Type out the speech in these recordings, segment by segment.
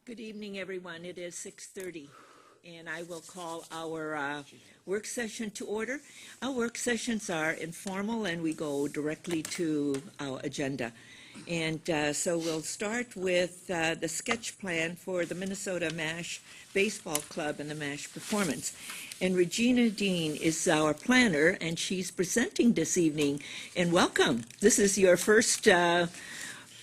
Good evening, everyone. It is 6:30, and I will call our work session to order. Our work sessions are informal, and we go directly to our agenda. And so we'll start with the sketch plan for the Minnesota MASH Baseball Club and the MASH Performance. And Regina Dean is our planner, and she's presenting this evening. And welcome. This is your first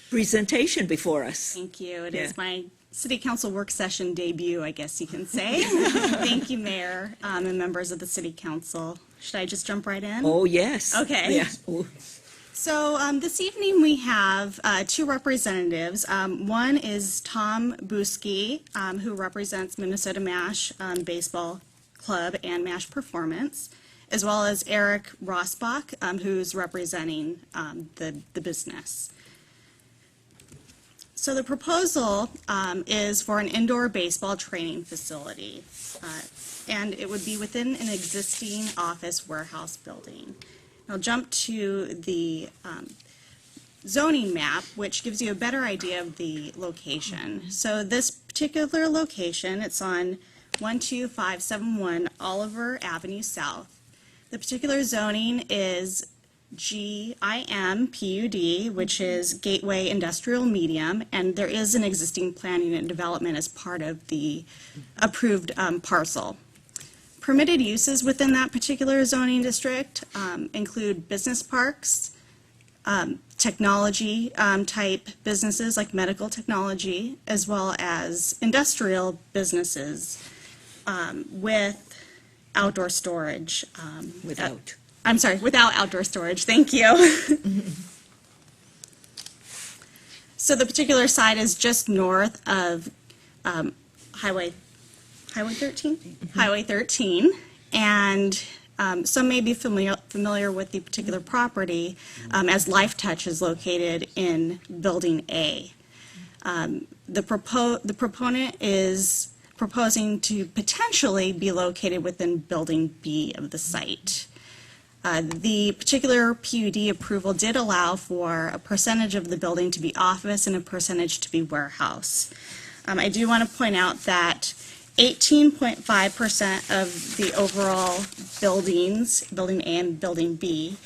presentation before us. Thank you. It Yeah. is my City Council work session debut, I guess you can say. Thank you, Mayor, and members of the City Council. Should I just jump right in? Oh, yes. Okay. Yeah. Ooh. So this evening we have two representatives. One is Tom Buski, who represents Minnesota MASH Baseball Club and MASH Performance, as well as Eric Rosbach, who's representing the business. So the proposal is for an indoor baseball training facility, and it would be within an existing office warehouse building. I'll jump to the zoning map, which gives you a better idea of the location. So this particular location, it's on 12571 Oliver Avenue South. The particular zoning is GIM PUD, which is Gateway Industrial Medium, and there is an existing planning and development as part of the approved parcel. Permitted uses within that particular zoning district include business parks, technology type businesses like medical technology, as well as industrial businesses with outdoor storage. Without outdoor storage, thank you. So the particular site is just north of Highway 13? Mm-hmm. Highway 13, and some may be familiar with the particular property as Life Touch is located in Building A. The proponent is proposing to potentially be located within Building B of the site. The particular PUD approval did allow for a percentage of the building to be office and a percentage to be warehouse. I do want to point out that 18.5% of the overall buildings, Building A and Building B,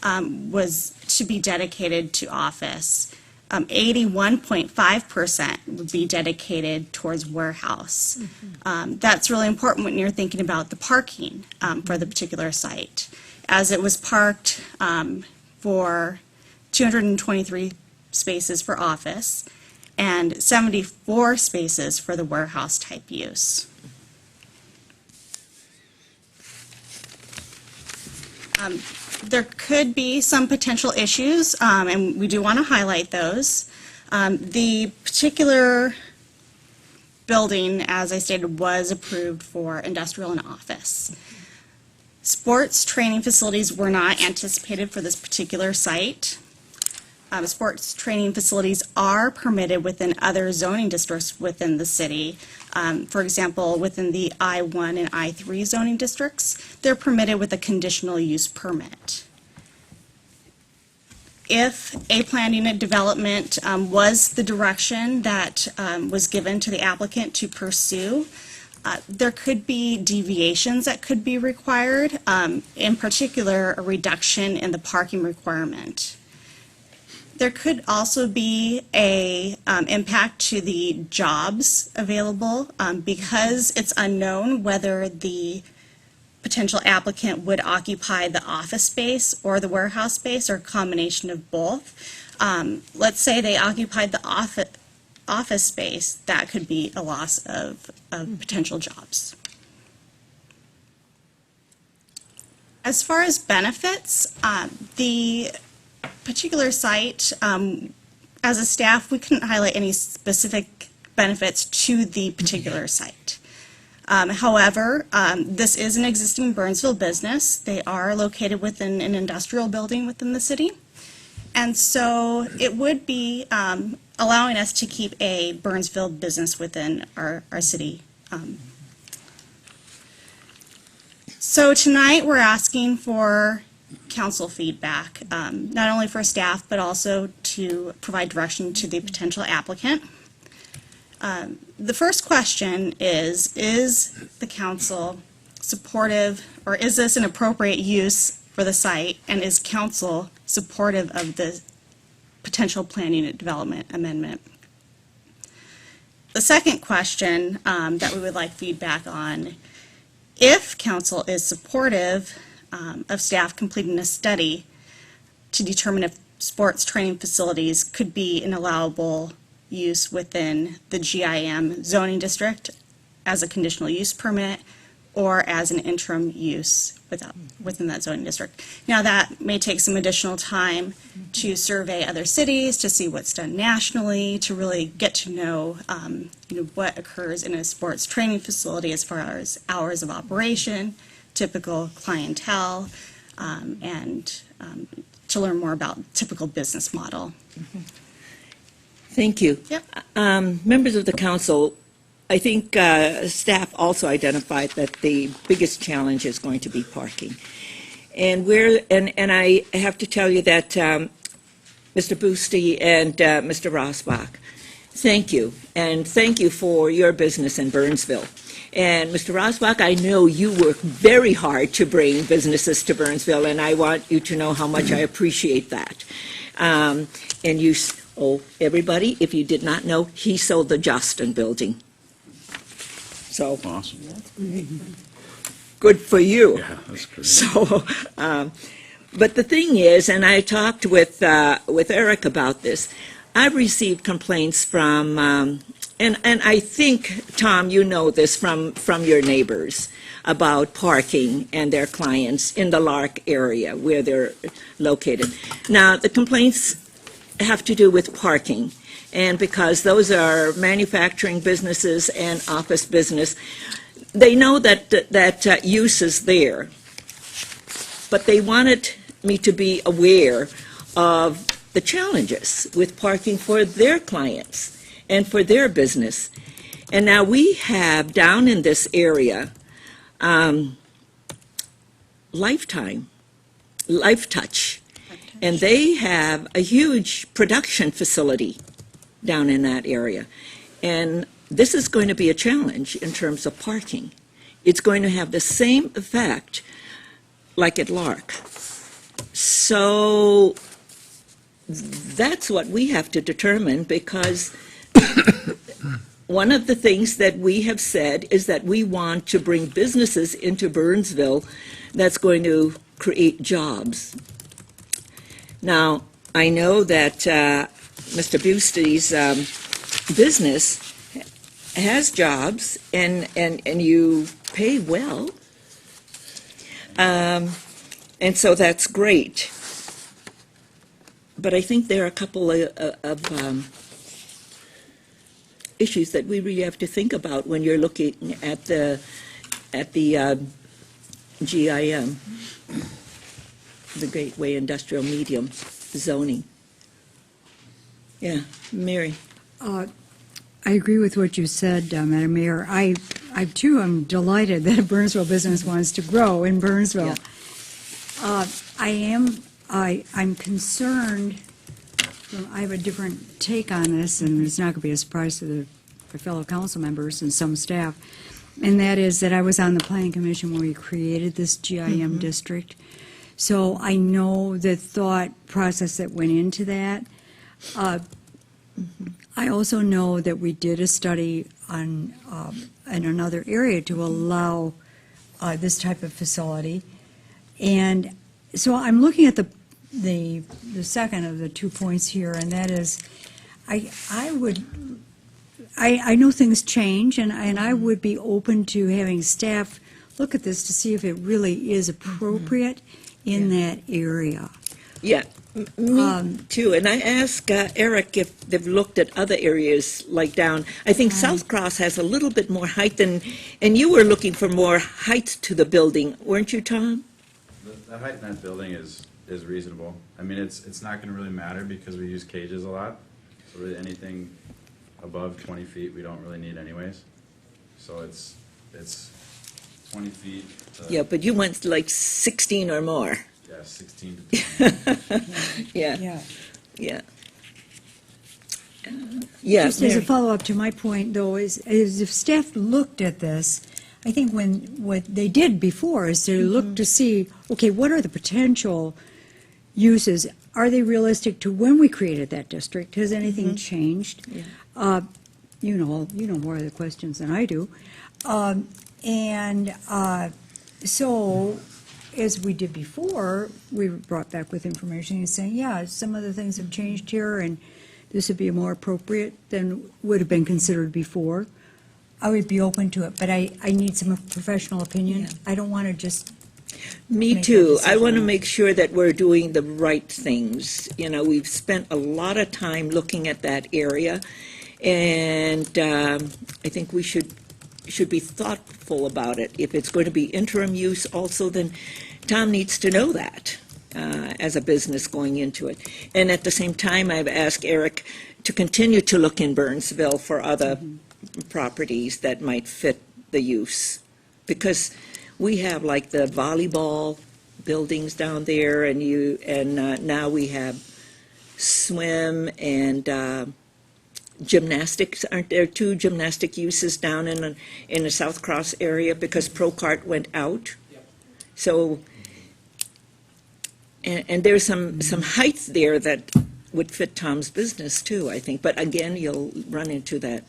was to be dedicated to office. 81.5% would be dedicated towards warehouse. Mm-hmm. That's really important when you're thinking about the parking for the particular site, as it was parked for 223 spaces for office and 74 spaces for the warehouse type use. There could be some potential issues, and we do want to highlight those. The particular building, as I stated, was approved for industrial and office. Sports training facilities were not anticipated for this particular site. Sports training facilities are permitted within other zoning districts within the city. For example, within the I-1 and I-3 zoning districts, they're permitted with a conditional use permit. If a planned unit development was the direction that was given to the applicant to pursue, there could be deviations that could be required, in particular a reduction in the parking requirement. There could also be a impact to the jobs available because it's unknown whether the potential applicant would occupy the office space or the warehouse space or a combination of both. Let's say they occupied the office space, that could be a loss of potential jobs. As far as benefits, the particular site, as a staff, we couldn't highlight any specific benefits to the particular site. However, this is an existing Burnsville business. They are located within an industrial building within the city. And so it would be allowing us to keep a Burnsville business within our city. So tonight we're asking for council feedback, not only for staff but also to provide direction to the potential applicant. The first question is the council supportive, or is this an appropriate use for the site, and is council supportive of the potential planning and development amendment? The second question that we would like feedback on, if council is supportive of staff completing a study to determine if sports training facilities could be an allowable use within the GIM zoning district as a conditional use permit or as an interim use within that zoning district. Now, that may take some additional time to survey other cities, to see what's done nationally, to really get to know, what occurs in a sports training facility as far as hours of operation, typical clientele, and to learn more about typical business model. Thank you. Yep. Members of the council, I think staff also identified that the biggest challenge is going to be parking. And I have to tell you that Mr. Boosty and Mr. Rosbach, thank you. And thank you for your business in Burnsville. And Mr. Rosbach, I know you work very hard to bring businesses to Burnsville, and I want you to know how much I appreciate that. And you, everybody, if you did not know, he sold the Justin building. So, Awesome. good for you. Yeah, that's great. So, but the thing is, and I talked with Eric about this, I've received complaints from, and I think, Tom, you know this from your neighbors, about parking and their clients in the Lark area where they're located. Now, the complaints have to do with parking, and because those are manufacturing businesses and office business, they know that use is there, but they wanted me to be aware of the challenges with parking for their clients and for their business. And now we have down in this area, Lifetouch, and they have a huge production facility down in that area. And this is going to be a challenge in terms of parking. It's going to have the same effect like at Lark. So that's what we have to determine, because one of the things that we have said is that we want to bring businesses into Burnsville that's going to create jobs. Now, I know that Mr. Busty's business has jobs, and you pay well, and so that's great. But I think there are a couple of issues that we really have to think about when you're looking at the GIM, the Gateway Industrial Medium zoning. Yeah, Mary. I agree with what you said, Madam Mayor. I too am delighted that a Burnsville business wants to grow in Burnsville. Yeah. I'm concerned. I have a different take on this, and it's not going to be a surprise to the fellow council members and some staff. And that is that I was on the planning commission when we created this GIM district, so I know the thought process that went into that. I also know that we did a study on in another area to allow this type of facility, and so I'm looking at the second of the 2 points here, and that is, I know things change, and I would be open to having staff look at this to see if it really is appropriate in that area. Yeah, me too. And I asked Eric if they've looked at other areas like down. I think South Cross has a little bit more height than, and you were looking for more height to the building, weren't you, Tom? The height in that building is reasonable. I mean, it's not going to really matter because we use cages a lot. So really anything above 20 feet we don't really need anyways. So it's 20 feet. Yeah, but you went like 16 or more. Yeah, 16 to 20. Yeah, Yeah. yeah. Yeah, Just as a Mary. follow-up to my point, though, is if staff looked at this, I think what they did before is to look to see, okay, what are the potential uses? Are they realistic to when we created that district? Has anything changed? Yeah. You know more of the questions than I do. So, as we did before, we were brought back with information and saying, yeah, some of the things have changed here, and this would be more appropriate than would have been considered before. I would be open to it, but I need some professional opinion. Yeah. I don't want to just, Me make that too. I decision. want to make sure that we're doing the right things. You know, we've spent a lot of time looking at that area, and I think we should be thoughtful about it. If it's going to be interim use also, then Tom needs to know that as a business going into it. And at the same time, I've asked Eric to continue to look in Burnsville for other properties that might fit the use. Because we have like the volleyball buildings down there, and now we have swim and gymnastics. Aren't there two gymnastic uses down in the South Cross area because Procart went out? So, and there's some height there that would fit Tom's business too, I think. But again, you'll run into that.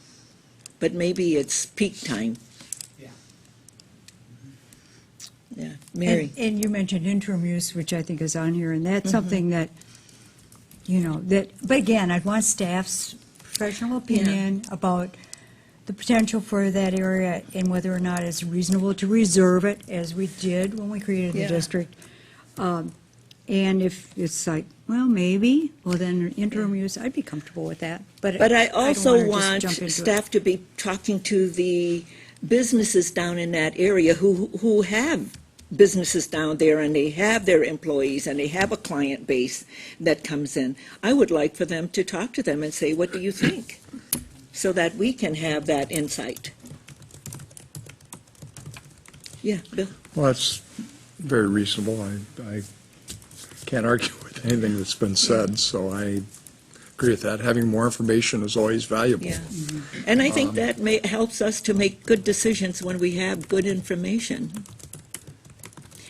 But maybe it's peak time. Yeah, Mary. and you mentioned interim use, which I think is on here, and that's something that, but again, I'd want staff's professional opinion about the potential for that area and whether or not it's reasonable to reserve it, as we did when we created the Yeah. district. And if it's like, well, maybe, well, then interim use, I'd be comfortable with that. But But I don't also wanna just want jump into it. staff to be talking to the businesses down in that area who have businesses down there, and they have their employees, and they have a client base that comes in. I would like for them to talk to them and say, what do you think? So that we can have that insight. Yeah, Bill? Well, that's very reasonable. I can't argue with anything that's been said, so I agree with that. Having more information is always valuable. Yeah. And I think that helps us to make good decisions when we have good information.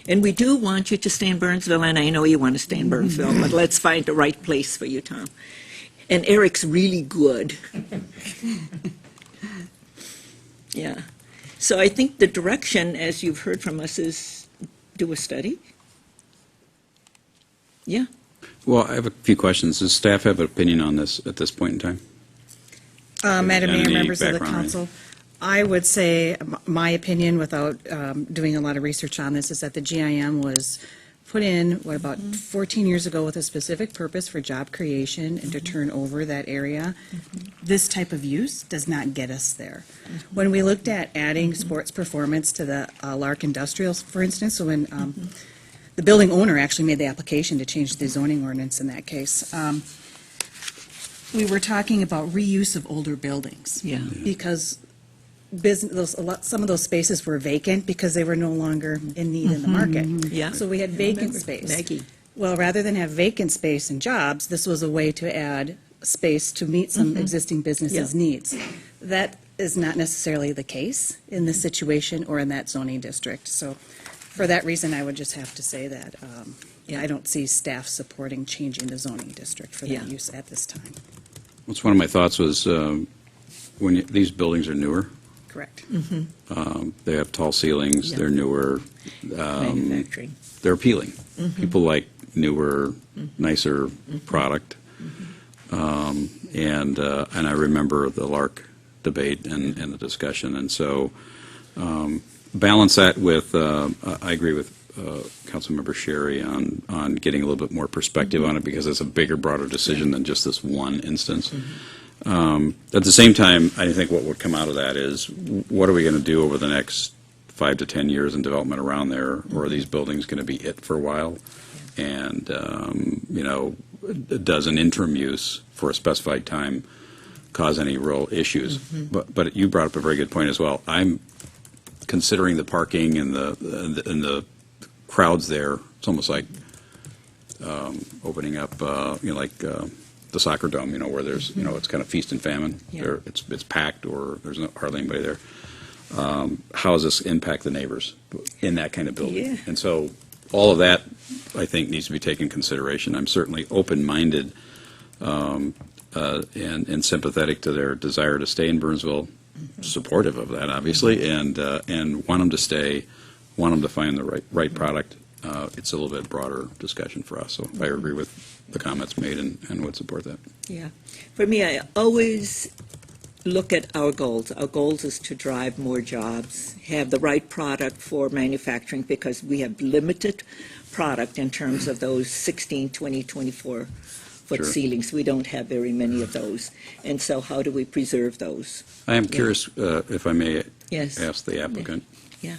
And we do want you to stay in Burnsville, and I know you want to stay in Burnsville, but let's find the right place for you, Tom. And Eric's really good. Yeah. So I think the direction, as you've heard from us, is do a study. Yeah. Well, I have a few questions. Does staff have an opinion on this at this point in time? Madam Mayor, Any members of the background on it? council, I would say my opinion, without doing a lot of research on this, is that the GIM was put in, about 14 years ago with a specific purpose for job creation and to turn over that area. This type of use does not get us there. When we looked at adding sports performance to the Lark Industrials, for instance, so when the building owner actually made the application to change the zoning ordinance in that case, we were talking about reuse of older buildings. Yeah. Because some of those spaces were vacant because they were no longer in need in the market. Yeah. So we had I vacant remember space. Maggie. Well, rather than have vacant space and jobs, this was a way to add space to meet some existing businesses' Yeah. needs. That is not necessarily the case in this situation or in that zoning district. So for that reason, I would just have to say that I don't see staff supporting changing the zoning district for Yeah. that use at this time. That's one of my thoughts was these buildings are newer. Correct. They have tall ceilings. Yeah. They're newer. Manufacturing. They're appealing. People like newer, nicer product. And I remember the Lark debate and the discussion. And so balance that with, I agree with Councilmember Sherry on getting a little bit more perspective on it because it's a bigger, broader decision than just this one instance. At the same time, I think what would come out of that is what are we going to do over the next 5 to 10 years in development around there, or are these buildings going to be it for a while? And, does an interim use for a specified time cause any real issues? But you brought up a very good point as well. I'm considering the parking and the crowds there. It's almost like opening up, the soccer dome, where there's, it's kind of feast and famine. Yeah. It's packed, or there's hardly anybody there. How does this impact the neighbors in that kind of building? Yeah. And so all of that, I think, needs to be taken into consideration. I'm certainly open-minded and sympathetic to their desire to stay in Burnsville, supportive of that, obviously, and want them to stay, want them to find the right product. It's a little bit broader discussion for us, so I agree with the comments made and would support that. Yeah. For me, I always look at our goals. Our goals is to drive more jobs, have the right product for manufacturing, because we have limited product in terms of those 16, 20, 24-foot Sure. ceilings. We don't have very many of those. And so how do we preserve those? I am Yeah. curious, if I may Yes. ask the applicant. Yeah.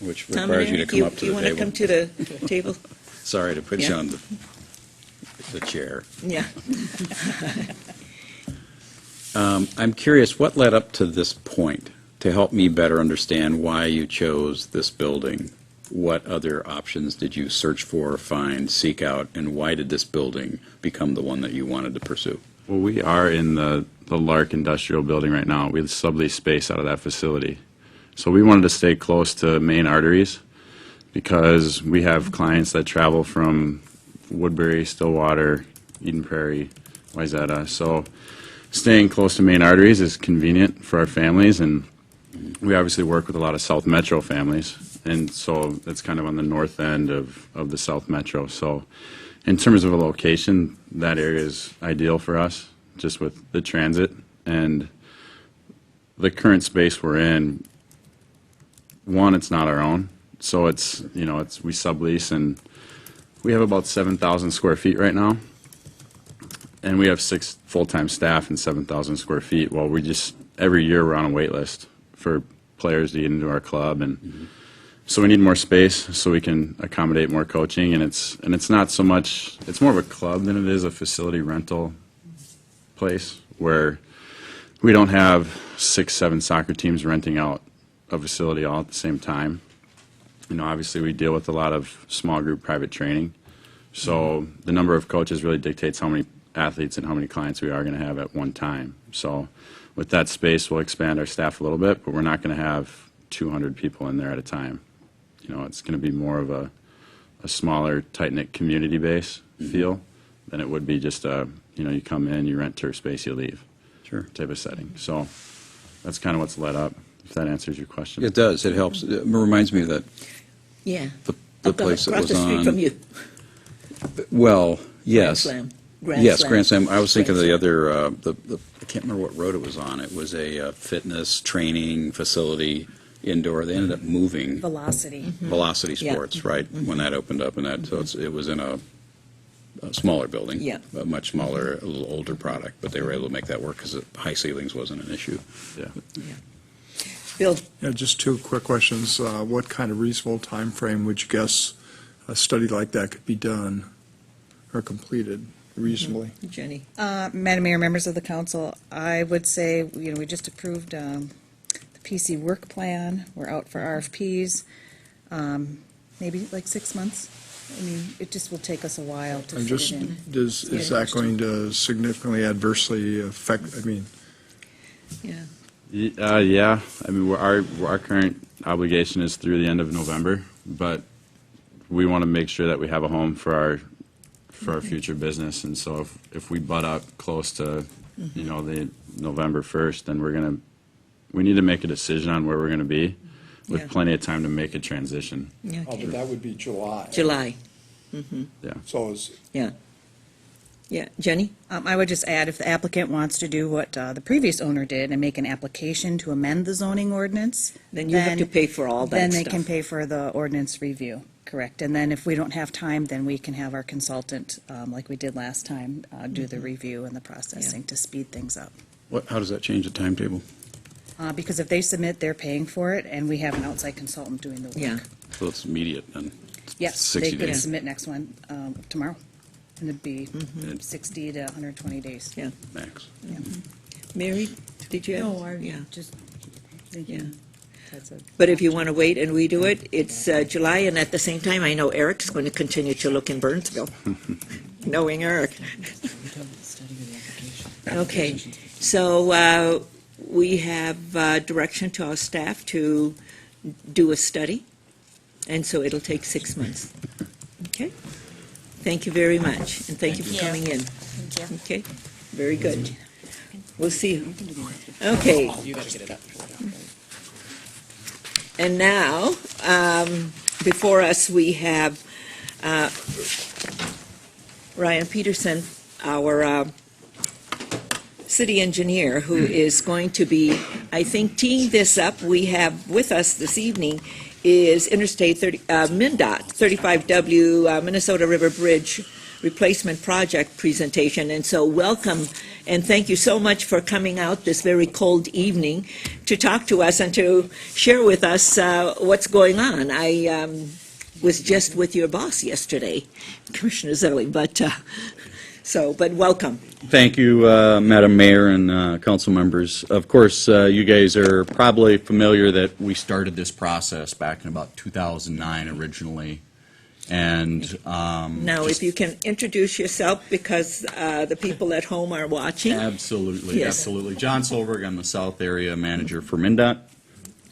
Which Tom, requires you to come up to you the want to come table. to the table? Sorry to put you Yeah. on the chair. Yeah. I'm curious, what led up to this point, to help me better understand why you chose this building? What other options did you search for, find, seek out, and why did this building become the one that you wanted to pursue? Well, we are in the Lark Industrial Building right now. We sublease space out of that facility. So we wanted to stay close to main arteries because we have clients that travel from Woodbury, Stillwater, Eden Prairie, Wayzata. So staying close to main arteries is convenient for our families, and we obviously work with a lot of South Metro families, and so it's kind of on the north end of the South Metro. So in terms of a location, that area is ideal for us, just with the transit and the current space we're in. One, it's not our own, so it's we sublease, and we have about 7,000 square feet right now, and we have 6 full-time staff and 7,000 square feet. Well, every year we're on a wait list for players to get into our club, and so we need more space so we can accommodate more coaching, and it's not so much, it's more of a club than it is a facility rental place where we don't have 6, 7 soccer teams renting out a facility all at the same time. Obviously we deal with a lot of small group private training, so the number of coaches really dictates how many athletes and how many clients we are going to have at one time. So with that space, we'll expand our staff a little bit, but we're not going to have 200 people in there at a time. It's going to be more of a smaller, tight-knit community base feel than it would be just you come in, you rent turf space, you leave. Sure. Type of setting. So that's kind of what's led up, if that answers your question. It does, it helps. It reminds me of that, Yeah. the place that Across was the street from on, you. well, yes. Grand Yes, Slam. Grand Slam. I was thinking of the Grand other, I can't remember what road it was on. It was a fitness training facility indoor. They ended up moving Velocity. Velocity Yeah. Sports, right, when that opened up, and that, so it was in a smaller building. Yeah. A much smaller, a little older product, but they were able to make that work because high ceilings wasn't an issue. Yeah. Bill, Yeah, just 2 quick questions. What kind of reasonable time frame would you guess a study like that could be done or completed reasonably? Jenny. Madam Mayor, members of the council, I would say, we just approved the PC work plan. We're out for RFPs, maybe like 6 months. I mean, it just will take us a while to I'm fit just, it in. is that going to significantly adversely affect, Yeah. Yeah. I mean, our current obligation is through the end of November, but we want to make sure that we have a home for our future business. And so if we butt up close to, the November 1st, then we need to make a decision on where we're going to be with Yeah. plenty of time to make a transition. Yeah. but that would be July. July. Yeah. So is, Yeah. Yeah. Jenny? I would just add, if the applicant wants to do what the previous owner did and make an application to amend the zoning ordinance, Then you have to pay for all that then stuff. they can pay for the ordinance review, correct? And then if we don't have time, then we can have our consultant, like we did last time, do the review and the processing to speed things up. How does that change the timetable? Because if they submit, they're paying for it, and we have an outside consultant doing the work. Yeah. So it's immediate, and Yes, 60 they could days. submit next one tomorrow, and it'd be Mm-hmm. 60 to 120 days. Yeah. max. Mary, did you have? No, I Yeah. just Yeah. thinking that's a. But if you want to wait and redo it, it's July, and at the same time, I know Eric's going to continue to look in Burnsville, knowing Eric. Okay, so we have direction to our staff to do a study, and so it'll take 6 months. Okay? Thank you very much, and thank you for coming in. Thank you. Okay, very good. We'll see you. Okay. And now, before us, we have Ryan Peterson, our city engineer, who is going to be, I think, teeing this up. We have with us this evening is Interstate 30, MnDOT 35W Minnesota River Bridge Replacement Project presentation. And so welcome, and thank you so much for coming out this very cold evening to talk to us and to share with us what's going on. I was just with your boss yesterday, Commissioner Zerling, but welcome. Thank you, Madam Mayor and council members. Of course, you guys are probably familiar that we started this process back in about 2009 originally. And Now, if you can introduce yourself, because the people at home are watching. absolutely, Yes. absolutely. John Solberg, I'm the South Area Manager for MnDOT.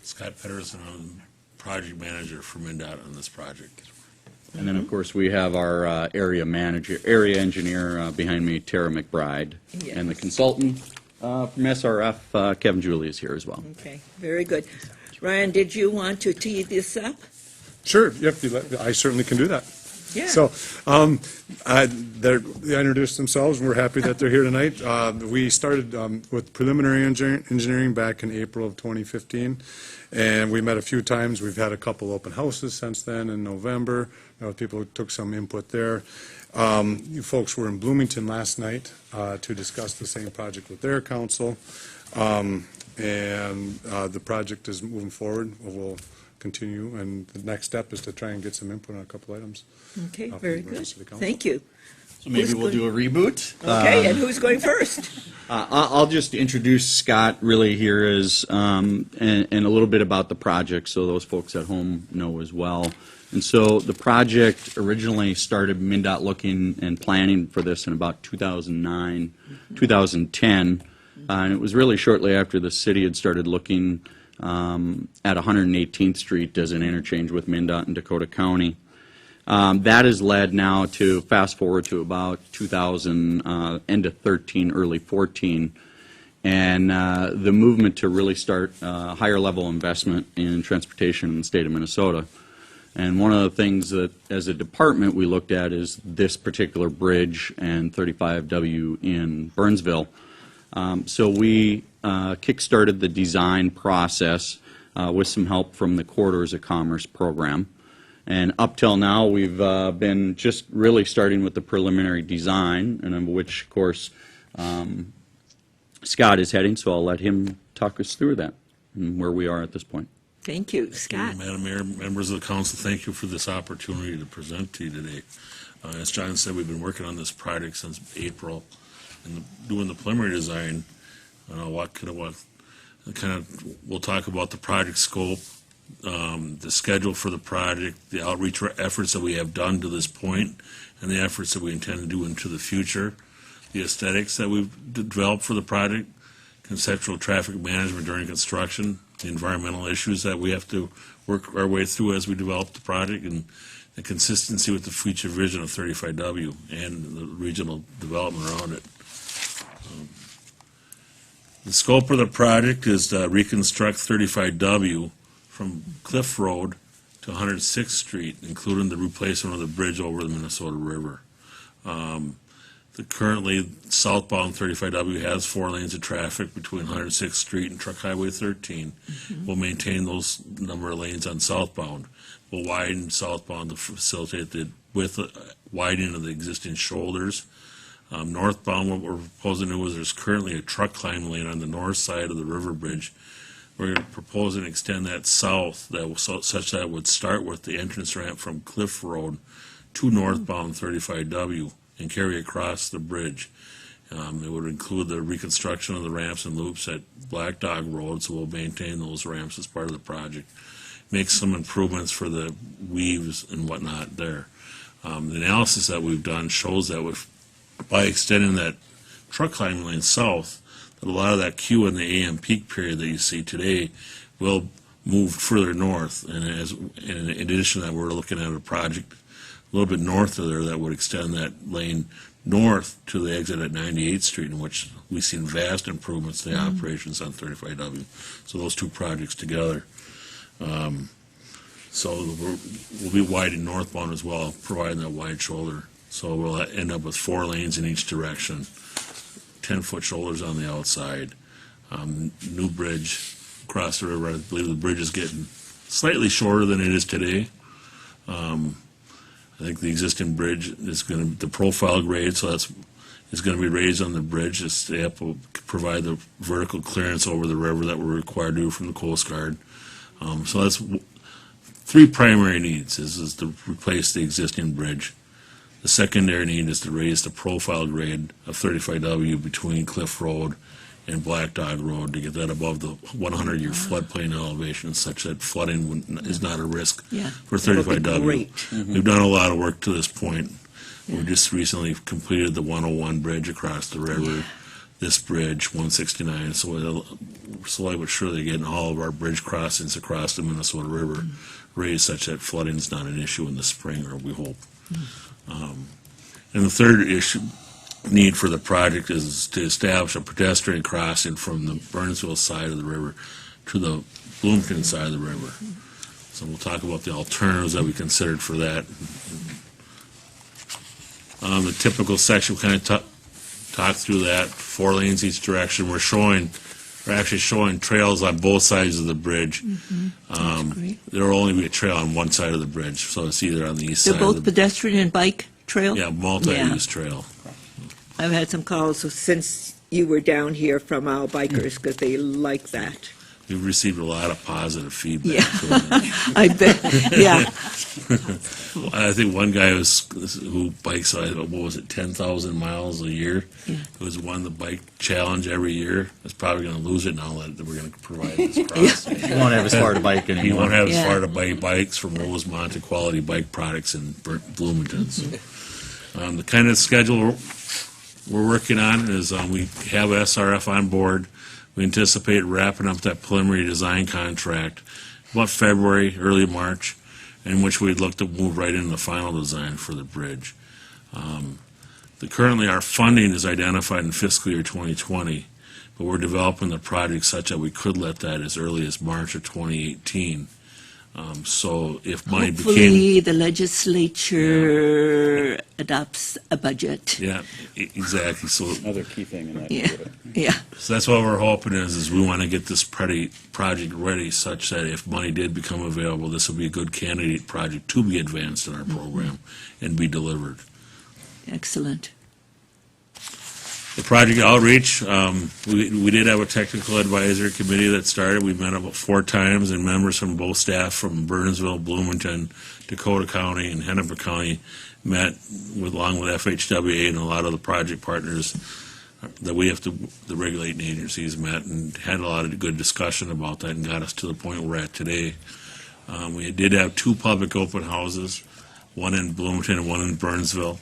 Scott Pedersen, I'm project manager for MnDOT on this project. And then, of course, we have our area engineer behind me, Tara McBride. Yes. And the consultant from SRF, Kevin Julie, is here as well. Okay, very good. Ryan, did you want to tee this up? Sure, yep, I certainly can do that. Yeah. So, they introduced themselves, and we're happy that they're here tonight. We started with preliminary engineering back in April of 2015, and we met a few times. We've had a couple open houses since then in November. People took some input there. You folks were in Bloomington last night to discuss the same project with their council, and the project is moving forward. We'll continue, and the next step is to try and get some input on a couple items. Okay, from very the good. City Council. Thank you. So maybe Who's we'll do a reboot. Okay, and who's going first? I'll just introduce Scott really here and a little bit about the project so those folks at home know as well. And so the project originally started MnDOT looking and planning for this in about 2009, 2010. And it was really shortly after the city had started looking at 118th Street as an interchange with MnDOT and Dakota County. That has led now to fast forward to about 2000, end of 13, early 14, and the movement to really start higher level investment in transportation in the state of Minnesota. And one of the things that, as a department, we looked at is this particular bridge and 35W in Burnsville. So we kick-started the design process with some help from the Corridors of Commerce program. And up till now, we've been just really starting with the preliminary design, and of which, of course, Scott is heading, so I'll let him talk us through that and where we are at this point. Thank you, Scott. Madam Mayor, members of the council, thank you for this opportunity to present to you today. As John said, we've been working on this project since April and doing the preliminary design. We'll talk about the project scope, the schedule for the project, the outreach efforts that we have done to this point, and the efforts that we intend to do into the future, the aesthetics that we've developed for the project, conceptual traffic management during construction, the environmental issues that we have to work our way through as we develop the project, and the consistency with the future vision of 35W and the regional development around it. The scope of the project is to reconstruct 35W from Cliff Road to 106th Street, including the replacement of the bridge over the Minnesota River. Currently, southbound 35W has 4 lanes of traffic between 106th Street and Truck Highway 13. We'll maintain those number of lanes on southbound. We'll widen southbound to facilitate the widening of the existing shoulders. Northbound, what we're proposing to do is there's currently a truck climb lane on the north side of the river bridge. We're proposing to extend that south such that it would start with the entrance ramp from Cliff Road to northbound 35W and carry across the bridge. It would include the reconstruction of the ramps and loops at Black Dog Road, so we'll maintain those ramps as part of the project. Make some improvements for the weaves and whatnot there. The analysis that we've done shows that by extending that truck climbing lane south, that a lot of that queue in the AM peak period that you see today will move further north. And in addition to that, we're looking at a project a little bit north of there that would extend that lane north to the exit at 98th Street, in which we've seen vast improvements to the operations on 35W. So those two projects together. So we'll be widening northbound as well, providing that wide shoulder. So we'll end up with 4 lanes in each direction, 10-foot shoulders on the outside, new bridge across the river. I believe the bridge is getting slightly shorter than it is today. I think the existing bridge is going to, the profile grade, so is going to be raised on the bridge. The staff will provide the vertical clearance over the river that we're required to do from the Coast Guard. So that's 3 primary needs, is to replace the existing bridge. The secondary need is to raise the profile grade of 35W between Cliff Road and Black Dog Road to get that above the 100-year floodplain elevation such that flooding is not a risk Yeah. for That'll be 35W. great. We've done a lot of work to this point. We just recently completed the 101 bridge across the river, this bridge, 169, so we're slowly but surely getting all of our bridge crossings across the Minnesota River raised such that flooding is not an issue in the spring, or we hope. And the third need for the project is to establish a pedestrian crossing from the Burnsville side of the river to the Bloomington side of the river. So we'll talk about the alternatives that we considered for that. The typical section, we kind of talk through that, 4 lanes each direction. We're actually showing trails on both sides of the bridge. Great. There will only be a trail on one side of the bridge, so it's either on the east They're side both of the, pedestrian and bike trail? yeah, multi-use trail. I've had some calls since you were down here from our bikers, because they like that. We've received a lot of positive feedback. Yeah. from that. I bet, yeah. I think one guy who bikes, what was it, 10,000 miles a year, Yeah. who's won the bike challenge every year, is probably going to lose it now that we're going to provide this crossing. He won't have his far to bike anymore. He won't have as Yeah. far to buy bikes from Rosemont to Quality Bike Products in Bloomington. So, the kind of schedule we're working on is we have SRF on board. We anticipate wrapping up that preliminary design contract about February, early March, in which we'd look to move right into the final design for the bridge. Currently, our funding is identified in fiscal year 2020, but we're developing the project such that we could let that as early as March of 2018. So if money became, Hopefully, the legislature adopts a budget. yeah, exactly. So Another key thing in that. Yeah, yeah. So that's what we're hoping is we want to get this project ready such that if money did become available, this will be a good candidate project to be advanced in our program and be delivered. Excellent. The project outreach, we did have a technical advisory committee that started. We met about 4 times, and members from both staff from Burnsville, Bloomington, Dakota County, and Hennepin County met along with FHWA and a lot of the project partners that we have to, the regulating agencies met and had a lot of good discussion about that and got us to the point we're at today. We did have 2 public open houses, one in Bloomington and one in Burnsville.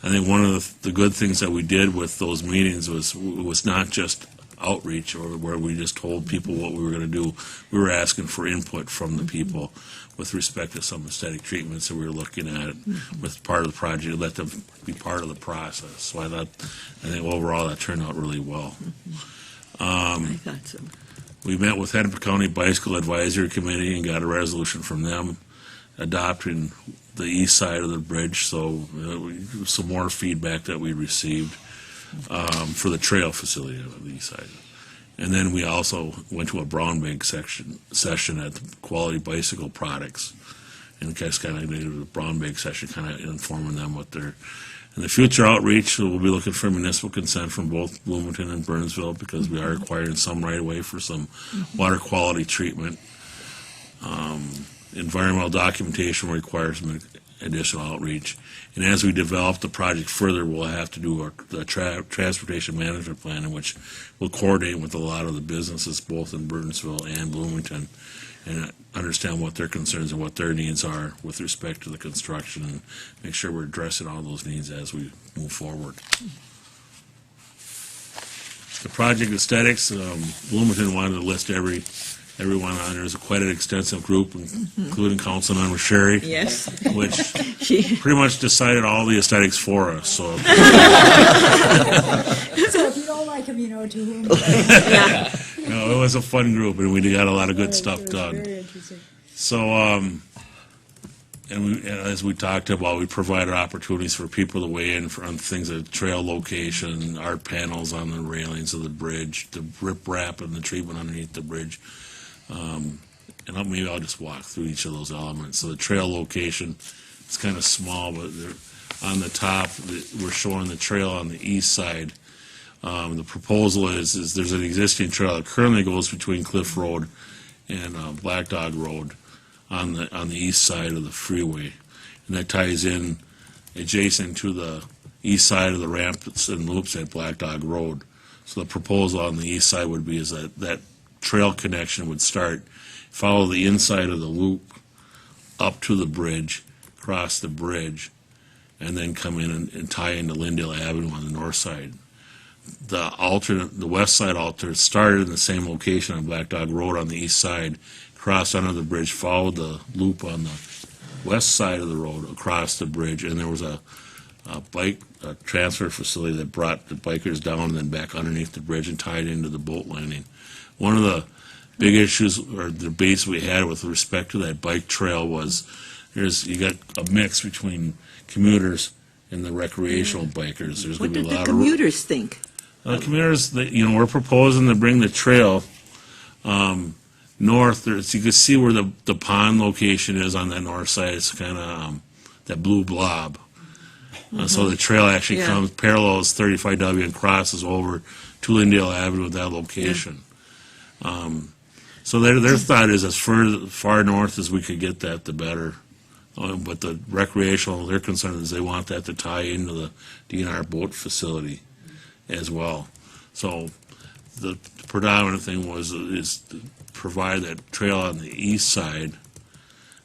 I think one of the good things that we did with those meetings was not just outreach or where we just told people what we were going to do. We were asking for input from the people with respect to some aesthetic treatments that we were looking at with part of the project, let them be part of the process. So I think overall that turned out really well. I thought so. We met with Hennepin County Bicycle Advisory Committee and got a resolution from them adopting the east side of the bridge, so some more feedback that we received for the trail facility on the east side. And then we also went to a brown bag session at the Quality Bicycle Products, and just kind of did a brown bag session, kind of informing them what they're. In the future outreach, we'll be looking for municipal consent from both Bloomington and Burnsville because we are requiring some right of way for some water quality treatment. Environmental documentation requires some additional outreach. And as we develop the project further, we'll have to do the transportation management plan, in which we'll coordinate with a lot of the businesses, both in Burnsville and Bloomington, and understand what their concerns and what their needs are with respect to the construction, and make sure we're addressing all those needs as we move forward. The project aesthetics, Bloomington wanted to list everyone on there. It's quite an extensive group, including Councilmember Sherry, Yes. which She, pretty much decided all the aesthetics for us, so. So if you don't like him, you know to whom. yeah, No, it was a fun group, and we got a lot of good stuff done. Very interesting. So, and as we talked about, we provided opportunities for people to weigh in on things like trail location, art panels on the railings of the bridge, the riprap and the treatment underneath the bridge. Maybe I'll just walk through each of those elements. So the trail location, it's kind of small, but on the top, we're showing the trail on the east side. The proposal is there's an existing trail that currently goes between Cliff Road and Black Dog Road on the east side of the freeway, and that ties in adjacent to the east side of the ramps and loops at Black Dog Road. So the proposal on the east side would be is that trail connection would start, follow the inside of the loop up to the bridge, cross the bridge, and then come in and tie into Lyndale Avenue on the north side. The west side alternate started in the same location on Black Dog Road on the east side, crossed under the bridge, followed the loop on the west side of the road across the bridge, and there was a bike transfer facility that brought the bikers down and then back underneath the bridge and tied into the boat landing. One of the big issues or debates we had with respect to that bike trail was you got a mix between commuters and the recreational bikers. There's what going to be did a the lot commuters think? commuters, we're proposing to bring the trail north. So you can see where the pond location is on that north side. It's kind of that blue blob. So the trail actually Yeah. comes, parallels 35W and crosses over to Lyndale Avenue at that location. So their thought is as far north as we could get that, the better. But the recreational, their concern is they want that to tie into the DNR boat facility as well. So the predominant thing is to provide that trail on the east side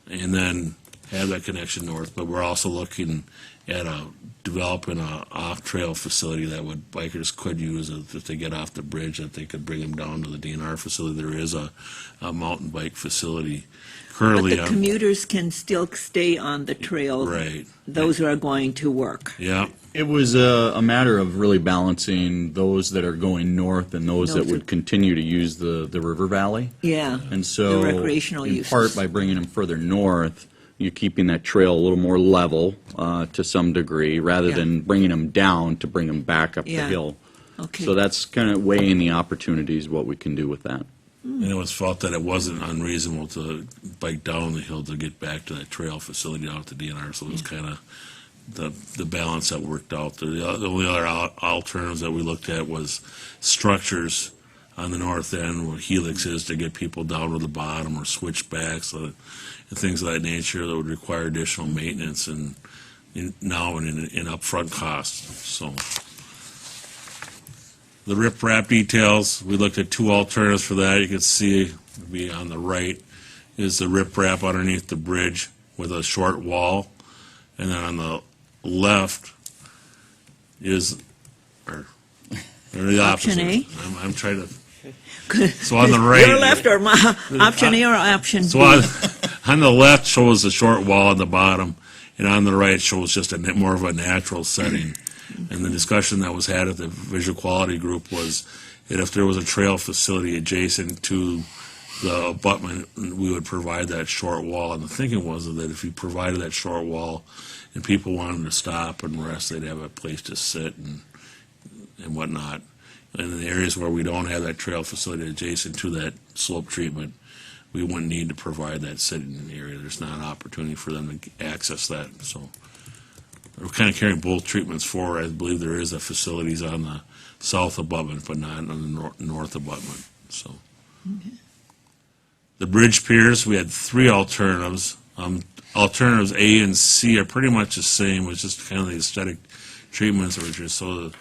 and then have that connection north. But we're also looking at developing a off-trail facility that bikers could use if they get off the bridge, that they could bring them down to the DNR facility. There is a mountain bike facility But currently the commuters can still stay on the trail. right. Those who are going to work. Yeah. It was a matter of really balancing those that are going north and those that Those would continue to use the river valley. Yeah. And so, The recreational in uses. part, by bringing them further north, you're keeping that trail a little more level to some degree, rather Yeah. than bringing them down to bring them back up the Yeah. hill. Okay. So that's kind of weighing the opportunities, what we can do with that. And it was felt that it wasn't unreasonable to bike down the hill to get back to that trail facility out at the DNR. So it was kind of the balance that worked out. The only other alternatives that we looked at was structures on the north end where Helix is to get people down to the bottom, or switchbacks and things of that nature that would require additional maintenance and in upfront costs. So the riprap details, we looked at two alternatives for that. You can see be on the right is the riprap underneath the bridge with a short wall, and then on the left is or the opposite. Option A? I'm trying to. So on the right, Your left or option A or option so B? on the left shows the short wall on the bottom, and on the right shows just more of a natural setting. And the discussion that was had at the visual quality group was that if there was a trail facility adjacent to the abutment, we would provide that short wall. And the thinking was that if you provided that short wall and people wanted to stop and rest, they'd have a place to sit and whatnot. And in the areas where we don't have that trail facility adjacent to that slope treatment, we wouldn't need to provide that sitting area. There's not an opportunity for them to access that. So we're kind of carrying both treatments forward. I believe there is a facilities on the south abutment, but not on the north abutment. So the bridge piers, we had three alternatives. Alternatives A and C are pretty much the same. It's just kind of the aesthetic treatments, Richard. So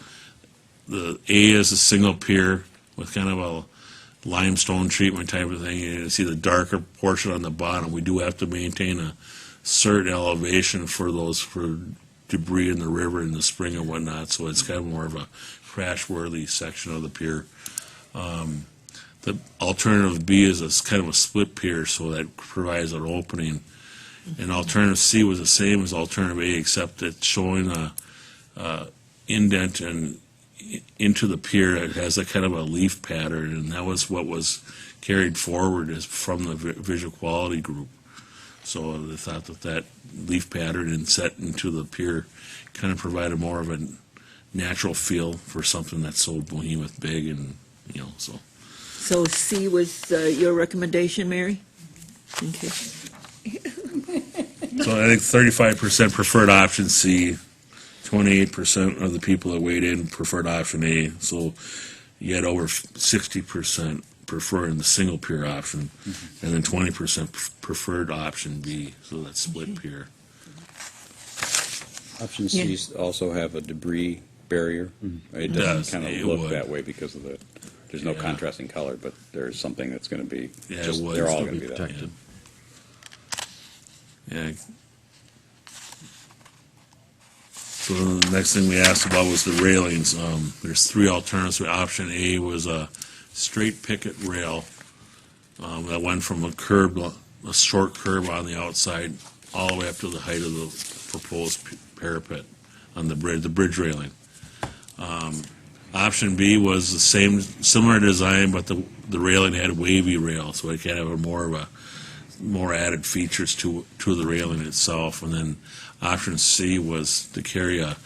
the A is a single pier with kind of a limestone treatment type of thing. You see the darker portion on the bottom. We do have to maintain a certain elevation for debris in the river in the spring and whatnot. So it's kind of more of a crash-worthy section of the pier. The alternative B is kind of a split pier, so that provides an opening. And alternative C was the same as alternative A, except it's showing a indent and into the pier. It has a kind of a leaf pattern, and that was what was carried forward as from the visual quality group. So they thought that leaf pattern and set into the pier kind of provided more of a natural feel for something that's so behemoth big, and so. So C was your recommendation, Mary? Okay. So I think 35% preferred option C, 28% of the people that weighed in preferred option A. So you had over 60% preferring the single pier option, and then 20% preferred option B. So that's split pier. Option C also have a debris barrier. It doesn't kind it of look would. that way because of there's no contrasting color, but there's something that's going to be, Yeah, just, it would. they're all Still going to be be that. protected. Yeah. So the next thing we asked about was the railings. There's three alternatives. Option A was a straight picket rail that went from a curb, a short curb on the outside, all the way up to the height of the proposed parapet on the bridge railing. Option B was the same, similar design, but the railing had wavy rail, so it kind of a more added features to the railing itself. And then option C was to carry a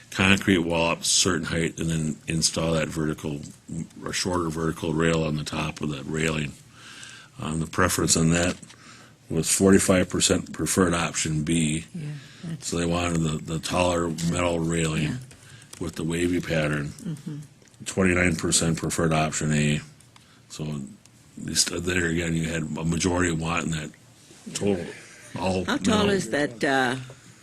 concrete wall up a certain height and then install that a shorter vertical rail on the top of that railing. The preference on that was 45% preferred option B. Yeah, So they wanted the taller metal railing Yeah. with the wavy pattern. 29% preferred option A. So there again, you had a majority wanting that total. All How tall metal. is that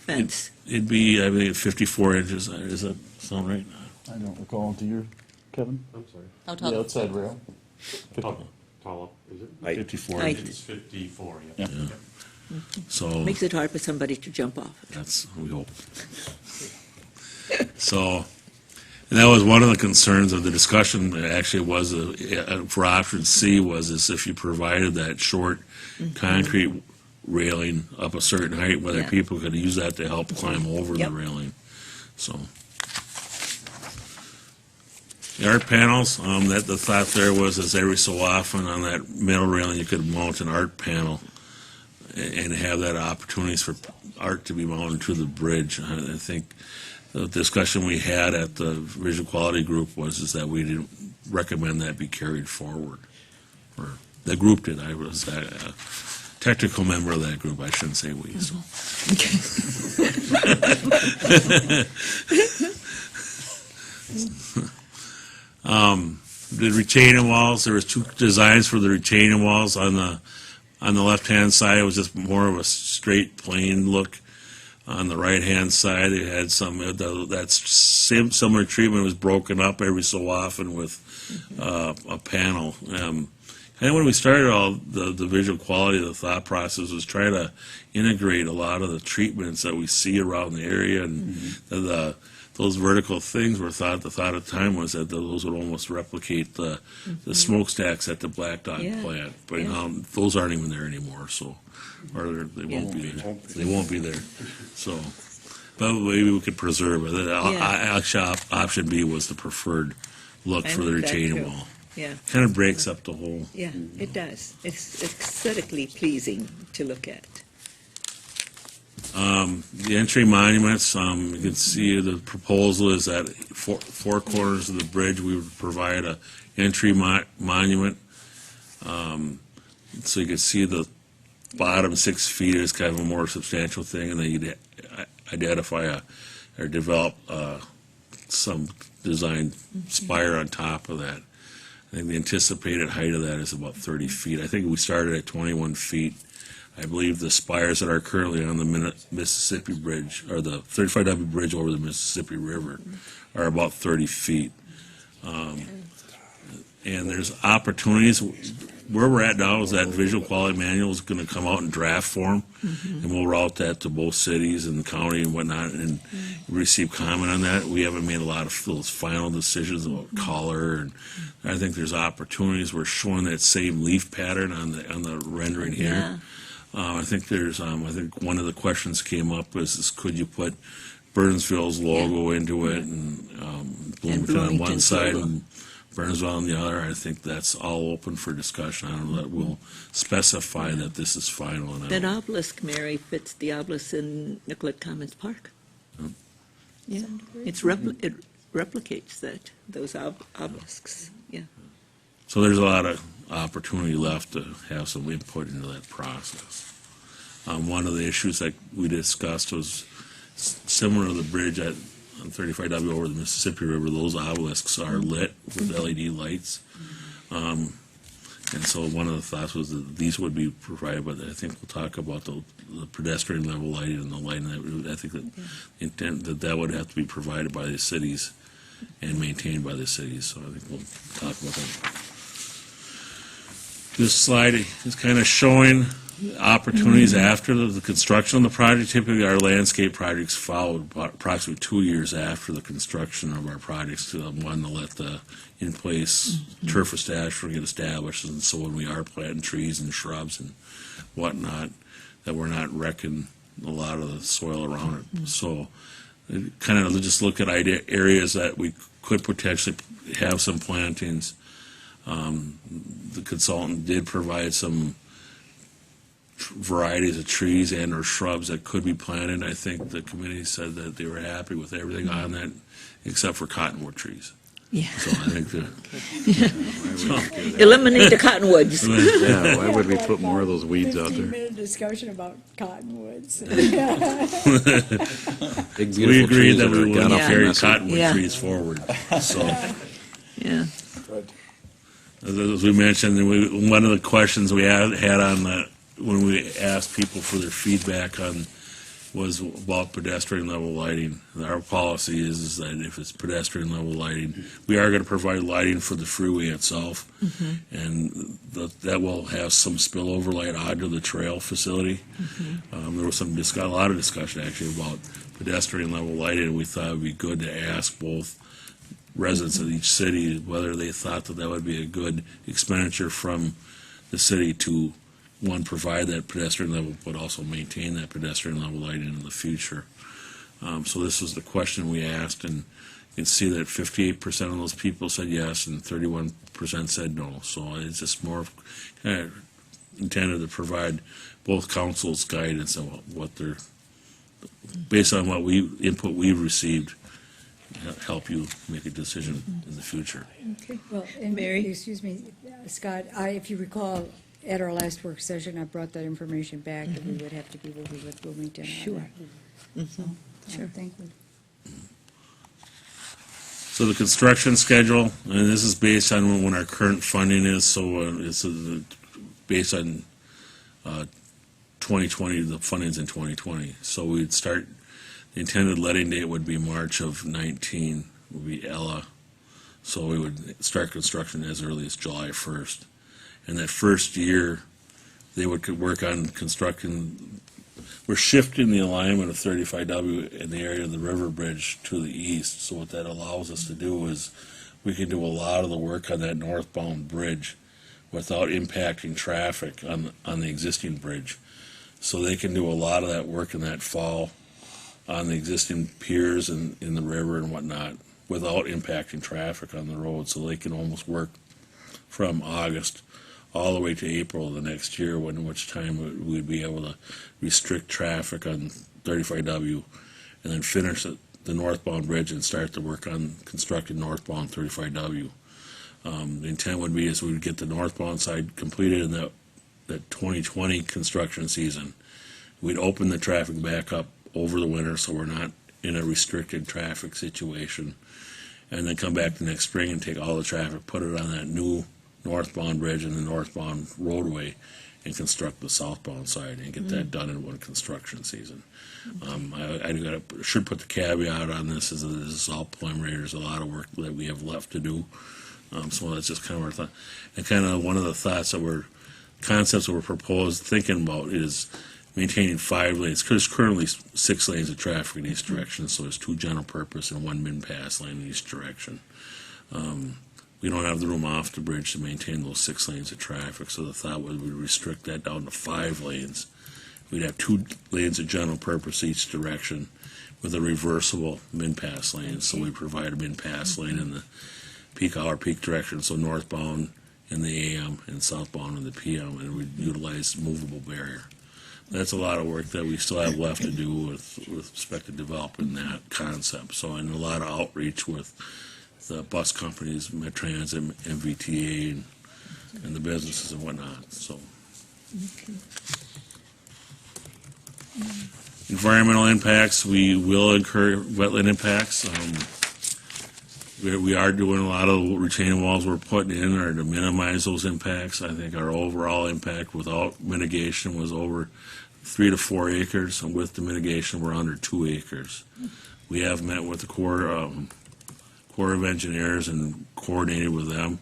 fence? It'd be, I think, 54 inches. Does that sound right? I don't recall. Do you, Kevin? I'm sorry. How The outside rail? Tall up, is it? Height. 54 Height. inches. It's 54, yeah. Yeah. So Makes it hard for somebody to jump off. that's, we hope. So, and that was one of the concerns of the discussion. It actually was for option C is if you provided that short concrete railing up a certain height, whether Yeah. people could use that to help climb over Yep. the railing. So. The art panels, that the thought there was is every so often on that metal railing, you could mount an art panel and have that opportunities for art to be mounted to the bridge. I think the discussion we had at the visual quality group is that we didn't recommend that be carried forward. Or the group did. I was a technical member of that group. I shouldn't say we. So. The retaining walls, there was two designs for the retaining walls. On the left-hand side, it was just more of a straight, plain look. On the right-hand side, it had that same similar treatment was broken up every so often with a panel. And when we started all the visual quality of the thought process was try to integrate a lot of the treatments that we see around the area, and those vertical things were the thought at the time was that those would almost replicate the smokestacks at the Black Dog Yeah. plant. But Yeah. now those aren't even there anymore, so, or they won't be there. They won't be there. So, but maybe we could preserve it. Yeah. Option B was the preferred look I for the think that retaining too. wall. Yeah, Kind of breaks up the whole. yeah, it does. It's aesthetically pleasing to look at. The entry monuments, you can see the proposal is that four corners of the bridge, we would provide a entry monument. So you can see the bottom 6 feet is kind of a more substantial thing, and then you'd identify or develop some design spire on top of that. I think the anticipated height of that is about 30 feet. I think we started at 21 feet. I believe the spires that are currently on the Mississippi Bridge, or the 35W Bridge over the Mississippi River, are about 30 feet. And there's opportunities. where we're at now is that visual quality manual is gonna come out in draft form, and we'll route that to both cities and the county and whatnot, and receive comment on that. We haven't made a lot of those final decisions about color, and I think there's opportunities. We're showing that same leaf pattern on the rendering here. I think I think one of the questions came up is could you put Burnsville's logo into it, and Bloomington on one Bloomington's side logo. and Burnsville on the other. I think that's all open for discussion. I don't know that we'll specify that this is final. And I That don't- obelisk, Mary, fits the obelisk in Nicollet Commons Park. Hmm. Yeah, it replicates those obelisks, yeah. So there's a lot of opportunity left to have some input into that process. One of the issues that we discussed was similar to the bridge on 35W over the Mississippi River. Those obelisks are lit with LED lights. And so one of the thoughts was that these would be provided, but I think we'll talk about the pedestrian level lighting and the lighting. I think that intent that would have to be provided by the cities and maintained by the cities. So I think we'll talk about that. This slide is kind of showing opportunities after the construction of the project. Typically, our landscape projects follow approximately 2 years after the construction of our projects. One, to let the in-place turf establishment get established, and so when we are planting trees and shrubs and whatnot, that we're not wrecking a lot of the soil around it. So kind of just look at areas that we could potentially have some plantings. The consultant did provide some varieties of trees and or shrubs that could be planted. I think the committee said that they were happy with everything on that, except for cottonwood trees. Yeah. So I think Eliminate the cottonwoods. Yeah, why would we put more of those weeds out there? 15-minute discussion about cottonwoods. Big, we beautiful agreed trees that we are were god going to awful carry messy. cottonwood Yeah. trees forward. So Yeah. as we mentioned, one of the questions we had on when we asked people for their feedback was about pedestrian level lighting. Our policy is that if it's pedestrian level lighting, we are going to provide lighting for the freeway itself, and that will have some spillover light onto the trail facility. There was a lot of discussion actually about pedestrian level lighting, and we thought it would be good to ask both residents of each city whether they thought that would be a good expenditure from the city to, one, provide that pedestrian level, but also maintain that pedestrian level lighting in the future. So this was the question we asked, and you can see that 58% of those people said yes, and 31% said no. So it's just more kind of intended to provide both councils guidance on what they're, based on what input we've received, help you make a decision in the future. Well, and Mary? excuse me, Scott, if you recall, at our last work session, I brought that information back, that we would have to be working with Bloomington on Sure. that. So, Sure. thank you. So the construction schedule, and this is based on when our current funding is, so it's based on 2020, the funding's in 2020. So we'd start, the intended letting date would be March of 19, would be Ella. So we would start construction as early as July 1st. And that first year, they would work on constructing, we're shifting the alignment of 35W in the area of the river bridge to the east. So what that allows us to do is we can do a lot of the work on that northbound bridge without impacting traffic on the existing bridge. So they can do a lot of that work in that fall on the existing piers and in the river and whatnot without impacting traffic on the road. So they can almost work from August all the way to April of the next year, which time we'd be able to restrict traffic on 35W and then finish the northbound bridge and start to work on constructing northbound 35W. The intent would be is we would get the northbound side completed in that 2020 construction season. We'd open the traffic back up over the winter so we're not in a restricted traffic situation, and then come back the next spring and take all the traffic, put it on that new northbound bridge and the northbound roadway, and construct the southbound side and get that done in one construction season. I should put the caveat on this is that this is all preliminary. There's a lot of work that we have left to do. So that's just kind of our thought. And kind of one of the concepts that were proposed, thinking about is maintaining 5 lanes. There's currently 6 lanes of traffic in each direction, so there's 2 general purpose and 1 min-pass lane in each direction. We don't have the room off the bridge to maintain those 6 lanes of traffic, so the thought was we'd restrict that down to 5 lanes. We'd have 2 lanes of general purpose each direction with a reversible min-pass lane, so we provide a min-pass lane in the peak hour, peak direction, so northbound in the AM and southbound in the PM, and we utilize movable barrier. That's a lot of work that we still have left to do with respect to developing that concept. So, and a lot of outreach with the bus companies, Medtrans, MVTA, and the businesses and whatnot, so. Environmental impacts, we will incur wetland impacts. We are doing a lot of retaining walls we're putting in are to minimize those impacts. I think our overall impact without mitigation was over 3 to 4 acres, and with the mitigation, we're under 2 acres. We have met with the Corps of Engineers and coordinated with them.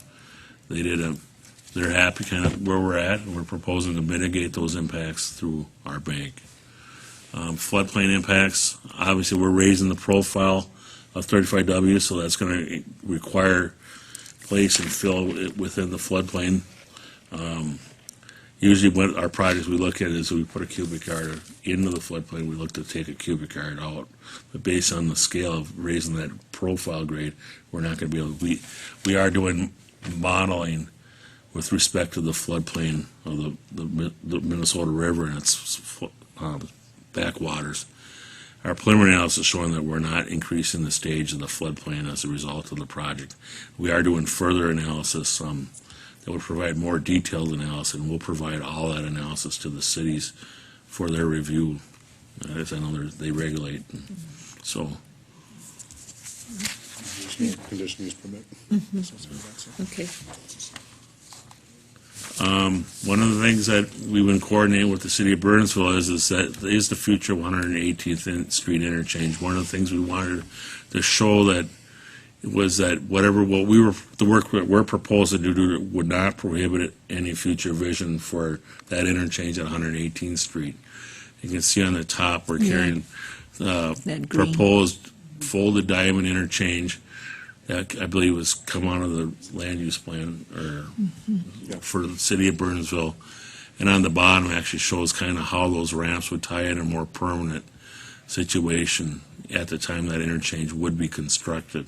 They're happy kind of where we're at, and we're proposing to mitigate those impacts through our bank. Floodplain impacts, obviously, we're raising the profile of 35W, so that's going to require place and fill it within the floodplain. Usually what our projects we look at is we put a cubic yard into the floodplain, we look to take a cubic yard out. But based on the scale of raising that profile grade, we're not going to be able to, we are doing modeling with respect to the floodplain of the Minnesota River and its backwaters. Our preliminary analysis is showing that we're not increasing the stage of the floodplain as a result of the project. We are doing further analysis that would provide more detailed analysis, and we'll provide all that analysis to the cities for their review, as I know they regulate. So, Conditional use permit. Okay. one of the things that we've been coordinating with the city of Burnsville is the future 118th Street interchange. One of the things we wanted to show that was that the work that we're proposing to do would not prohibit any future vision for that interchange at 118th Street. You can see on the top, we're carrying That green. proposed folded diamond interchange that I believe was come out of the land use plan for the city of Burnsville. And on the bottom actually shows kind of how those ramps would tie in a more permanent situation at the time that interchange would be constructed.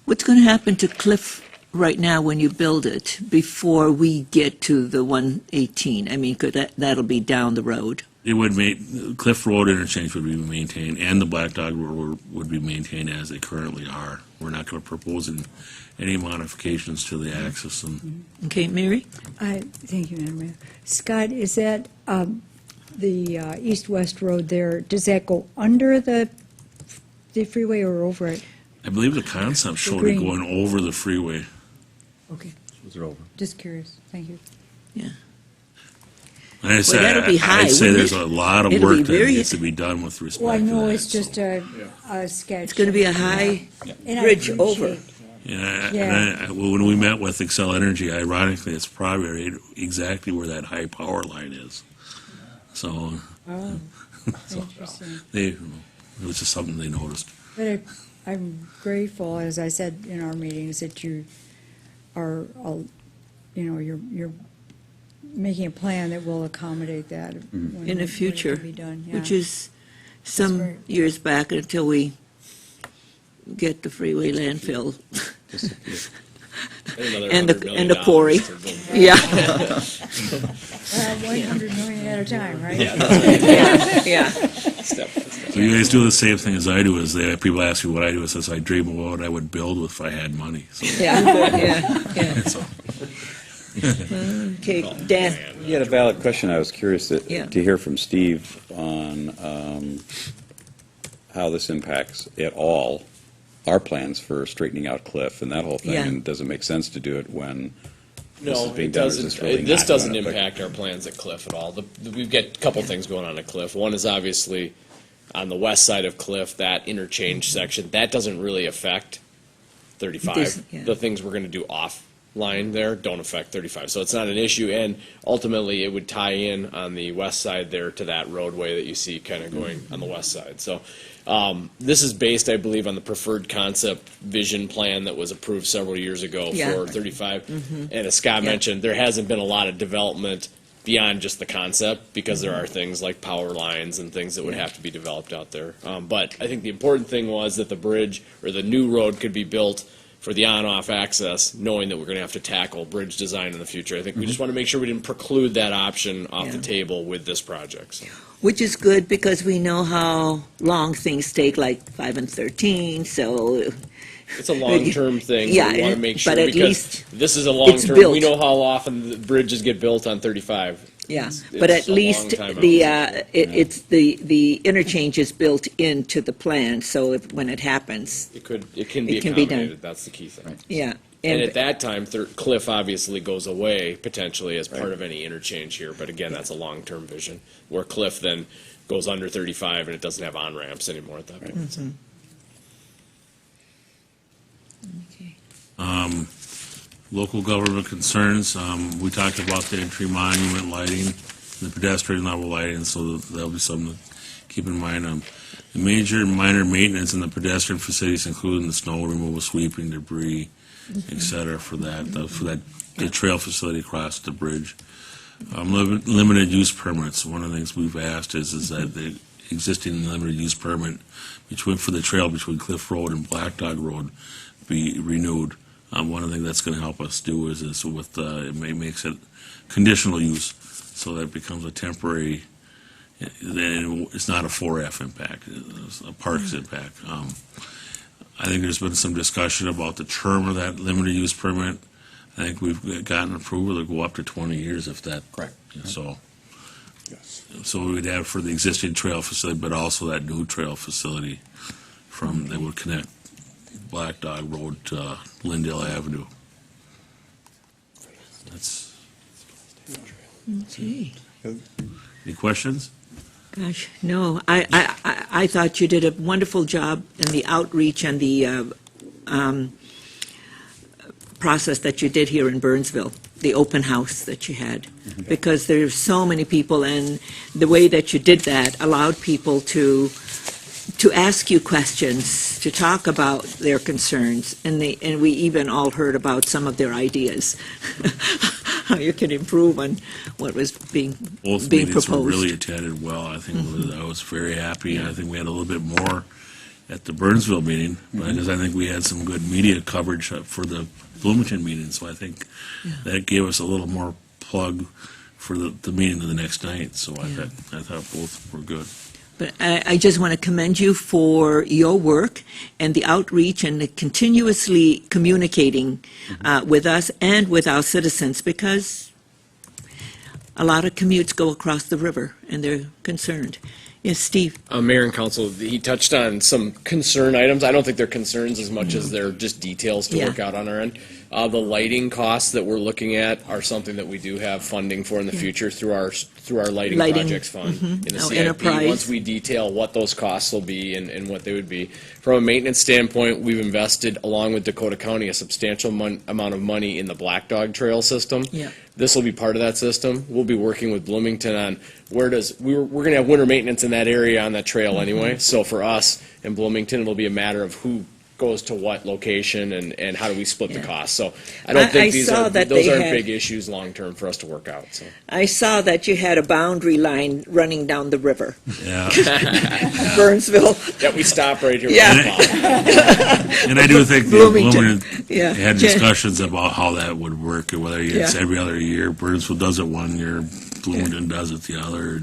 What's going to happen to Cliff right now when you build it before we get to the 118? I mean, that'll be down the road. It would Cliff Road interchange would be maintained, and the Black Dog Road would be maintained as they currently are. We're not going to propose any modifications to the access. And Okay, Mary? Thank you, Madam Mayor. Scott, is that the east-west road there, does that go under the freeway or over it? I believe the concept showed it green. going over the freeway. Okay, Was it over? just curious. Thank you. Yeah. And I'd say, that'll be high, I'd say wouldn't there's it? a lot of It'll work be that very- needs to be done with respect Well, I to know that. it's just a sketch. It's going to be a high And I bridge appreciate- over. Yeah, Yeah. well, when we met with Excel Energy, ironically, it's probably right exactly where that high power line is. So, Oh, so interesting. it was just something they noticed. But I'm grateful, as I said in our meetings, that you are, you're making a plan that will accommodate that when In the it future, can be done, yeah. which is some great. years back until we get the freeway landfill and the quarry. Yeah. 100 million at a time, right? Yeah. So you guys do the same thing as I do. People ask me what I do. It says I dream of what I would build if I had money. So, Yeah. so Okay, Dan? You had a valid question. I was curious Yeah. to hear from Steve on how this impacts at all our plans for straightening out Cliff and that whole thing. Yeah. And does it make sense to do it when this is No, being it done? Or is doesn't. this really This not doesn't gonna affect- impact our plans at Cliff at all. We've got a couple things going on at Cliff. One is obviously on the west side of Cliff, that interchange section. That doesn't really affect 35. Yeah. The things we're going to do offline there don't affect 35. So it's not an issue. And ultimately, it would tie in on the west side there to that roadway that you see kind of going on the west side. So this is based, I believe, on the preferred concept vision plan that was approved several years ago Yeah. for 35. And as Scott mentioned, there hasn't been a lot of development beyond just the concept, because there are things like power lines and things that would have to be developed out there. But I think the important thing was that the bridge or the new road could be built for the on-off access, knowing that we're going to have to tackle bridge design in the future. I think we just want to make sure we didn't preclude that option off the Yeah. table with this project. So. Which is good because we know how long things take, like 5 and 13, so It's a long-term thing. Yeah, we want to make sure but at because least this is a it's long-term. built. We know how often the bridges get built on 35. yeah. It's But a at long least time the out. it's the interchange is built into the plan, so when it happens, It can be It can be done. accommodated. That's the key thing. yeah. And at that time, Cliff obviously goes away potentially as part of any interchange here. But again, that's a long-term vision where Cliff then goes under 35 and it doesn't have on-ramps anymore at that point. So. Okay. Local government concerns, we talked about the entry monument lighting, the pedestrian level lighting, so that'll be something to keep in mind. The major and minor maintenance in the pedestrian facilities, including the snow removal, sweeping, debris, et cetera, for the trail facility across the bridge. Limited use permits, one of the things we've asked is that the existing limited use permit for the trail between Cliff Road and Black Dog Road be renewed. One of the things that's going to help us do is with it makes it conditional use, so that it becomes a temporary. Then it's not a 4F impact; it's a Parks impact. I think there's been some discussion about the term of that limited use permit. I think we've gotten approval to go up to 20 years, if that. Correct. So. Yes. So we would have for the existing trail facility, but also that new trail facility that would connect Black Dog Road to Lindale Avenue. That's, Okay. any questions? Gosh, no, I thought you did a wonderful job in the outreach and the process that you did here in Burnsville, the open house that you had, because there's so many people, and the way that you did that allowed people to ask you questions, to talk about their concerns, and we even all heard about some of their ideas, how you can improve on what was being Both being meetings were proposed. really attended well. I think I was very happy. I think we had a little bit more at the Burnsville meeting, because I think we had some good media coverage for the Bloomington meeting, so I think that gave us a little more plug for the meeting of the next night, so I thought both were good. But I just want to commend you for your work and the outreach and the continuously communicating with us and with our citizens, because a lot of commutes go across the river and they're concerned. Yes, Steve? Mayor and Council, he touched on some concern items. I don't think they're concerns as much as they're just details to work out on our end. The lighting costs that we're looking at are something that we do have funding for in the future through our lighting projects fund in the Our CIP. enterprise. Once we detail what those costs will be and what they would be. From a maintenance standpoint, we've invested, along with Dakota County, a substantial amount of money in the Black Dog Trail system. Yeah. This will be part of that system. We'll be working with Bloomington on we're going to have winter maintenance in that area on that trail anyway. So for us in Bloomington, it'll be a matter of who goes to what location and how do we split the cost. So I don't think I saw that those they aren't had- big issues long term for us to work out. So I saw that you had a boundary line running down the river, Yeah, Burnsville. yeah, we stop right here. Yeah. and I do think the Bloomington. Bloomington Yeah. had discussions about how that would work, and whether it's Yeah. every other year. Burnsville does it one year, Bloomington does it the other.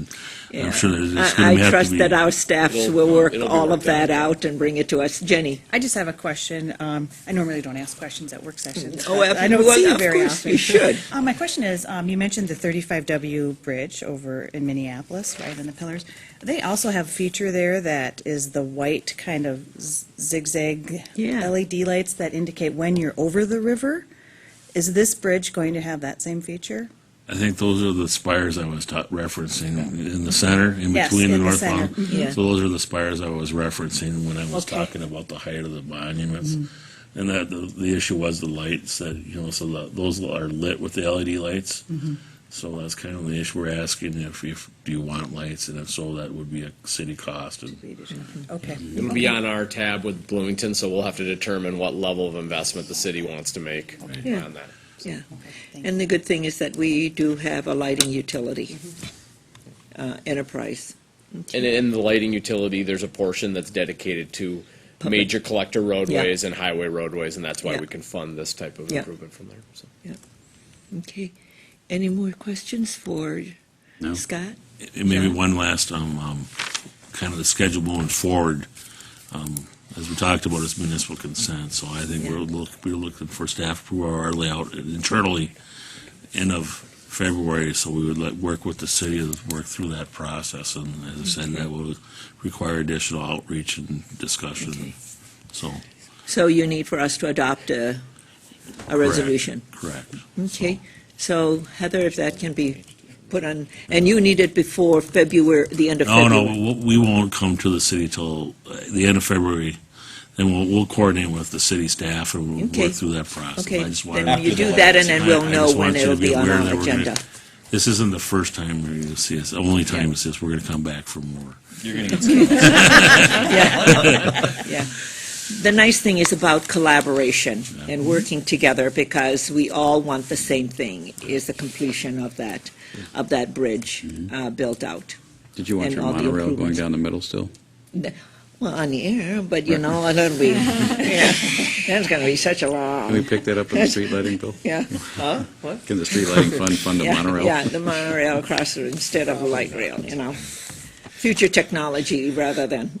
And I'm sure there's going to I have to trust be. that our staffs It'll- will work it'll be all of worked out. that out and bring it to us. Jenny? I just have a question. I normally don't ask questions at work sessions. Oh, but I don't well, see you of very course often. you should. My question is, you mentioned the 35W bridge over in Minneapolis, right, in the pillars. They also have a feature there that is the white kind of zigzag Yeah. LED lights that indicate when you're over the river. Is this bridge going to have that same feature? I think those are the spires I was referencing in the center, in Yes, between the in the northbound. center. Yeah. So those are the spires I was referencing when I was Okay. talking about the height of the monuments. And that, the issue was the lights that, so those are lit with the LED lights. So that's kind of the issue we're asking, if do you want lights, and if so, that would be a city cost. And Okay. It'll be on our tab with Bloomington, so we'll have to determine what level of investment the city wants to make Yeah. on that. Yeah. And the good thing is that we do have a lighting utility enterprise. And in the lighting utility, there's a portion that's dedicated to major collector roadways and highway roadways, and that's why Yeah. we can fund this type of Yeah. improvement from there. So. Okay. Any more questions for No. Scott? And maybe John? one last, kind of the schedule moving forward. As we talked about, it's municipal consent, so I think we're looking for staff approval of our layout internally end of February, so we would work with the city to work through that process, and as I said, that will require additional outreach and discussion, so. So you need for us to adopt a resolution? Correct. Okay. So Heather, if that can be put on, and you need it before February, the end of No, February? no, we won't come to the city till the end of February, then we'll coordinate with the city staff and we'll Okay. work through that process. Okay, I just wanted then to- you do that, and then we'll I know just when want you it'll to be on aware our that we're gonna- agenda. This isn't the first time you're going to see us, the only time you see us, we're going to come back for more. You're going to get Yeah. The nice thing is about collaboration and working together, because we all want the same thing, is the completion of that bridge built out. Did you want And your all the monorail going improvements. down the middle still? Well, on the air, but that'll be, that's gonna be such a Can we long, pick that up in the street lighting bill? yeah. Huh? What? Can the street lighting fund the Yeah, monorail? Yeah, the monorail across the, instead of a light rail, Future technology rather than,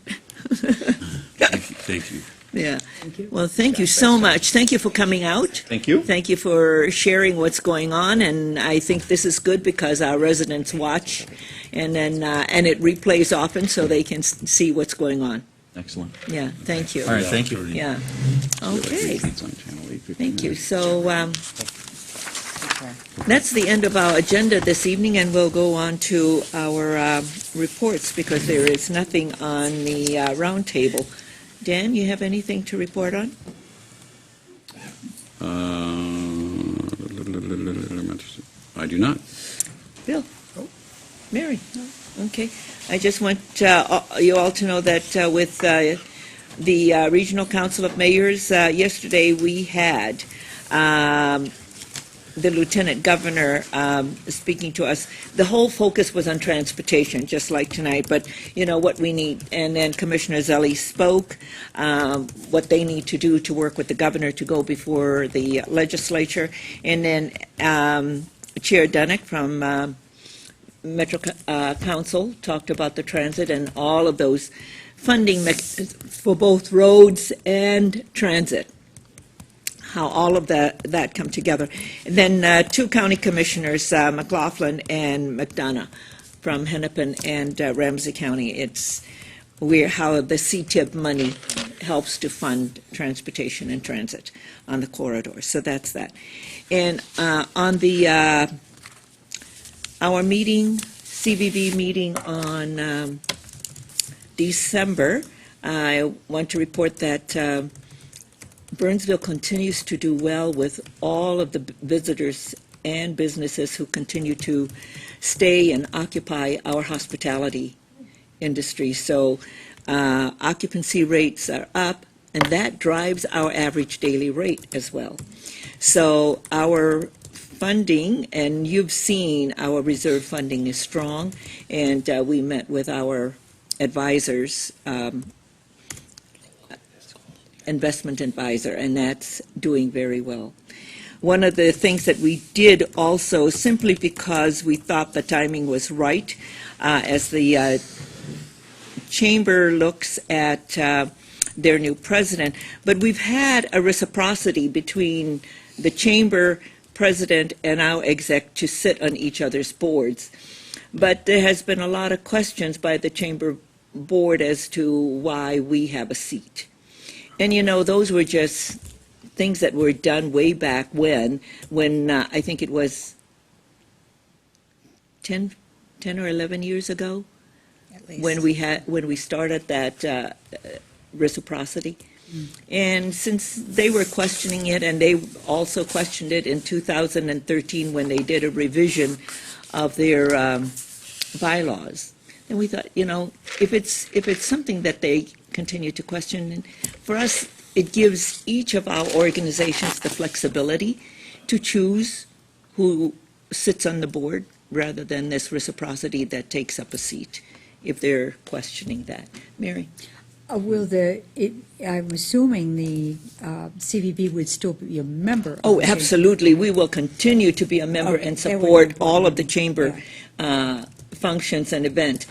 Thank you. yeah. Well, thank you so much. Thank you for coming out. Thank you. Thank you for sharing what's going on, and I think this is good because our residents watch, and then, and it replays often so they can see what's going on. Excellent. Yeah, thank you. All right, thank you. Yeah, I feel like okay, repeats on Channel 859. thank you. So, that's the end of our agenda this evening, and we'll go on to our reports, because there is nothing on the round table. Dan, you have anything to report on? I do not. Bill? Mary? Okay. I just want you all to know that with the Regional Council of Mayors, yesterday we had the Lieutenant Governor speaking to us. The whole focus was on transportation, just like tonight, but what we need. And then Commissioner Zelli spoke, what they need to do to work with the governor to go before the legislature. And then Chair Dunick from Metro Council talked about the transit and all of those funding for both roads and transit, how all of that come together. And then two county commissioners, McLaughlin and McDonough, from Hennepin and Ramsey County. It's how the CTIP money helps to fund transportation and transit on the corridor. So that's that. And on the our meeting, CVB meeting on December, I want to report that Burnsville continues to do well with all of the visitors and businesses who continue to stay and occupy our hospitality industry. So occupancy rates are up, and that drives our average daily rate as well. So our funding, and you've seen our reserve funding is strong, and we met with our advisors, investment advisor, and that's doing very well. One of the things that we did also, simply because we thought the timing was right, as the chamber looks at their new president, but we've had a reciprocity between the chamber president and our exec to sit on each other's boards. But there has been a lot of questions by the chamber board as to why we have a seat. And those were just things that were done way back when I think it was 10 or 11 years ago, At least. when we started that reciprocity. And since they were questioning it, and they also questioned it in 2013 when they did a revision of their bylaws, and we thought, if it's something that they continue to question, and for us, it gives each of our organizations the flexibility to choose who sits on the board rather than this reciprocity that takes up a seat, if they're questioning that. Mary? I'm assuming the CVB would still be a member of the Oh, chamber. absolutely. We will continue to be a member Okay, and that would be support important. all of the chamber functions and event.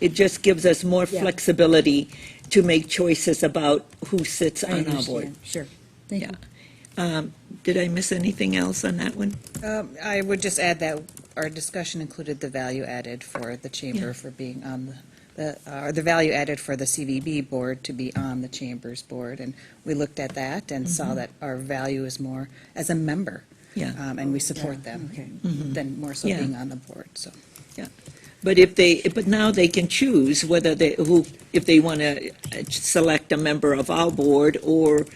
It just gives us more Yeah. flexibility to make choices about who sits I on our board. understand, sure. Thank you. Did I miss anything else on that one? I would just add that our discussion included the value added for the Yeah. chamber for being on or the value added for the CVB board to be on the chamber's board. And we looked at that and saw that our value is more as a member. Yeah. And we support Yeah, them okay. than more so Yeah. being on the board, so. But now they can choose whether if they want to select a member of our board or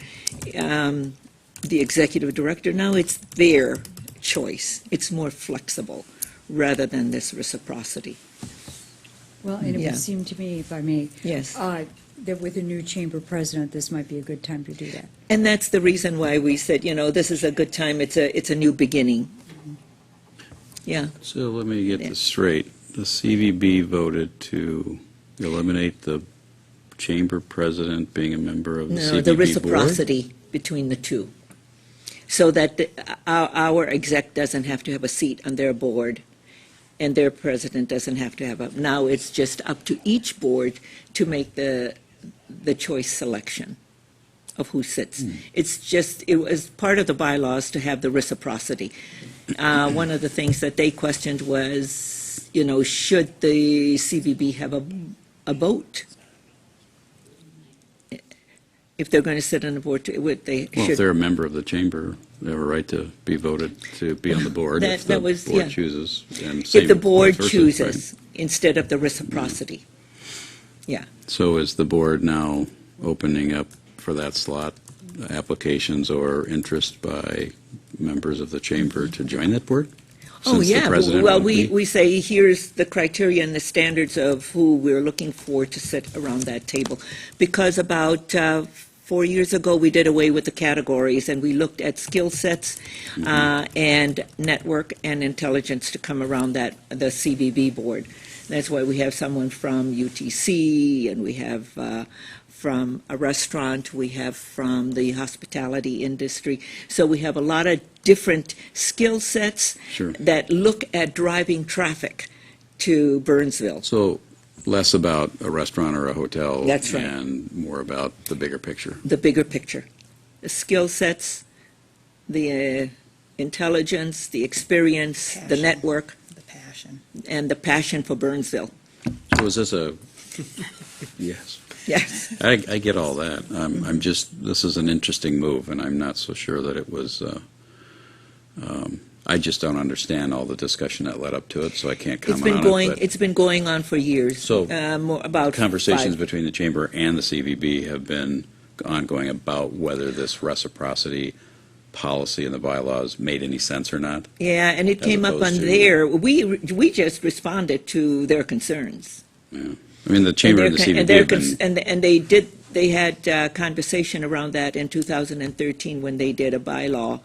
the executive director. Now it's their choice. It's more flexible rather than this reciprocity. Well, and it Yeah. would seem to me, if I may, Yes. that with a new chamber president, this might be a good time to do that. And that's the reason why we said, this is a good time. It's a new beginning. Yeah. So let me get this straight. The CVB voted to eliminate the chamber president being a member of the CVB No, the board? reciprocity between the two. So that our exec doesn't have to have a seat on their board, and their president doesn't have to have a, now it's just up to each board to make the choice selection of who sits. It was part of the bylaws to have the reciprocity. One of the things that they questioned was, should the CVB have a vote? If they're going to sit on the board, they Well, if should. they're a member of the chamber, they have a right to be voted to be on the board if the That was- board yeah. chooses. And If same the board vice versa, chooses, instead of the reciprocity. right? So is the board now opening up for that slot applications or interest by members of the chamber to join that board? Oh, Since the yeah. president Well, won't be? we say, here's the criteria and the standards of who we're looking for to sit around that table. Because about 4 years ago, we did away with the categories, and we looked at skill sets and network and intelligence to come around the CVB board. That's why we have someone from UTC, and we have from a restaurant, we have from the hospitality industry. So we have a lot of different skill sets Sure. that look at driving traffic to Burnsville. So less about a restaurant or a hotel. That's right. And more about the bigger picture. The bigger picture. The skill sets, the intelligence, the experience, the Passion. network, The passion. and the passion for Burnsville. So is this a, yes. Yes. I get all that. This is an interesting move, and I'm not so sure that it was, I just don't understand all the discussion that led up to it, so I can't comment on it. but It's been going on for years. So, about Conversations 5. between the chamber and the CVB have been ongoing about whether this reciprocity policy in the bylaws made any sense or not. Yeah, and it as came up opposed on to- there. We just responded to their concerns. Yeah. I mean, the chamber and the CVB have been, They had conversation around that in 2013 when they did a bylaw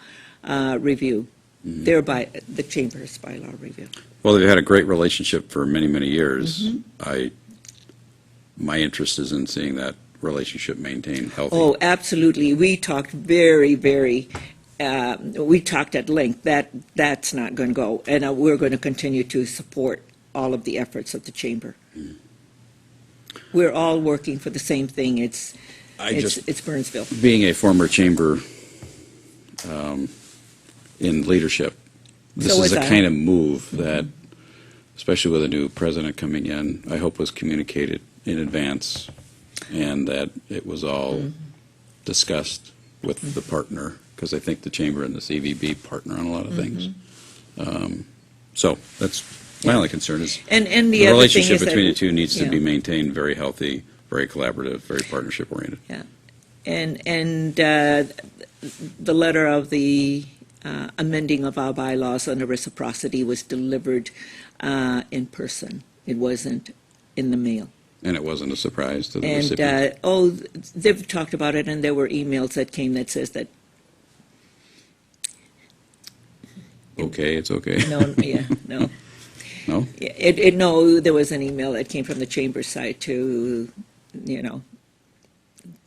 review, the chamber's bylaw review. well, they've had a great relationship for many, many years. My interest is in seeing that relationship maintained healthy. Oh, absolutely. We talked very, very, we talked at length. That's not going to go, and we're going to continue to support all of the efforts of the chamber. We're all working for the same thing. It's Burnsville. Being a former chamber in leadership, this So is was a I. kind of move that, especially with a new president coming in, I hope was communicated in advance and that it was all discussed with the partner, because I think the chamber and the CVB partner on a lot of things. So that's my only concern is And the the other thing relationship is that, between the two needs to yeah. be maintained very healthy very collaborative, very partnership-oriented. And the letter of the amending of our bylaws on the reciprocity was delivered in person. It wasn't in the mail. And it wasn't a surprise to the And, recipient. they've talked about it, and there were emails that came that says that, Okay, it's okay. no, yeah, no. No? No, there was an email that came from the chamber side to,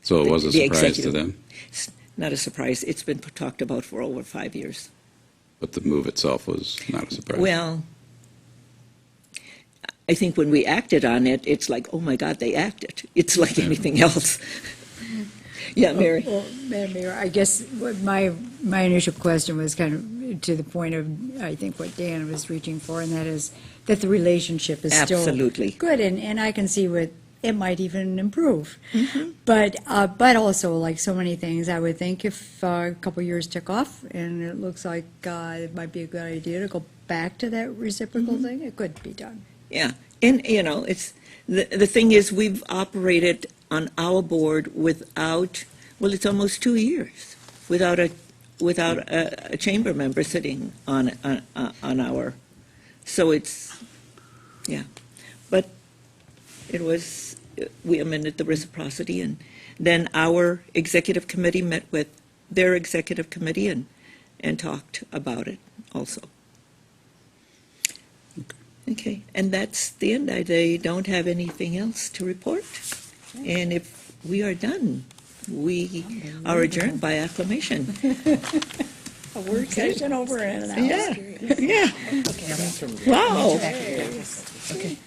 So it was a the surprise to executive. them, It's not a surprise. It's been talked about for over 5 years. but the move itself was not a surprise. Well, I think when we acted on it, it's like, oh my God, they acted. It's like anything else. Yeah, Mary? Well, Madam Mayor, I guess what my initial question was kind of to the point of, I think, what Dan was reaching for, and that is that the relationship is still Absolutely. good, and I can see what, it might even improve. Mm-hmm. But also, like so many things, I would think if a couple years took off, and it looks like it might be a good idea to go back to that reciprocal Mm-hmm. thing, it could be done. Yeah, and it's the thing is we've operated on our board without, well, it's almost 2 years without a chamber member sitting on our, so it's, yeah, but it was, we amended the reciprocity, and then our executive committee met with their executive committee and talked about it also. Okay, and that's the end. They don't have anything else to report. And if we are done, we are adjourned by acclamation. A work session over in an hour. Yeah, yeah. Wow. Okay.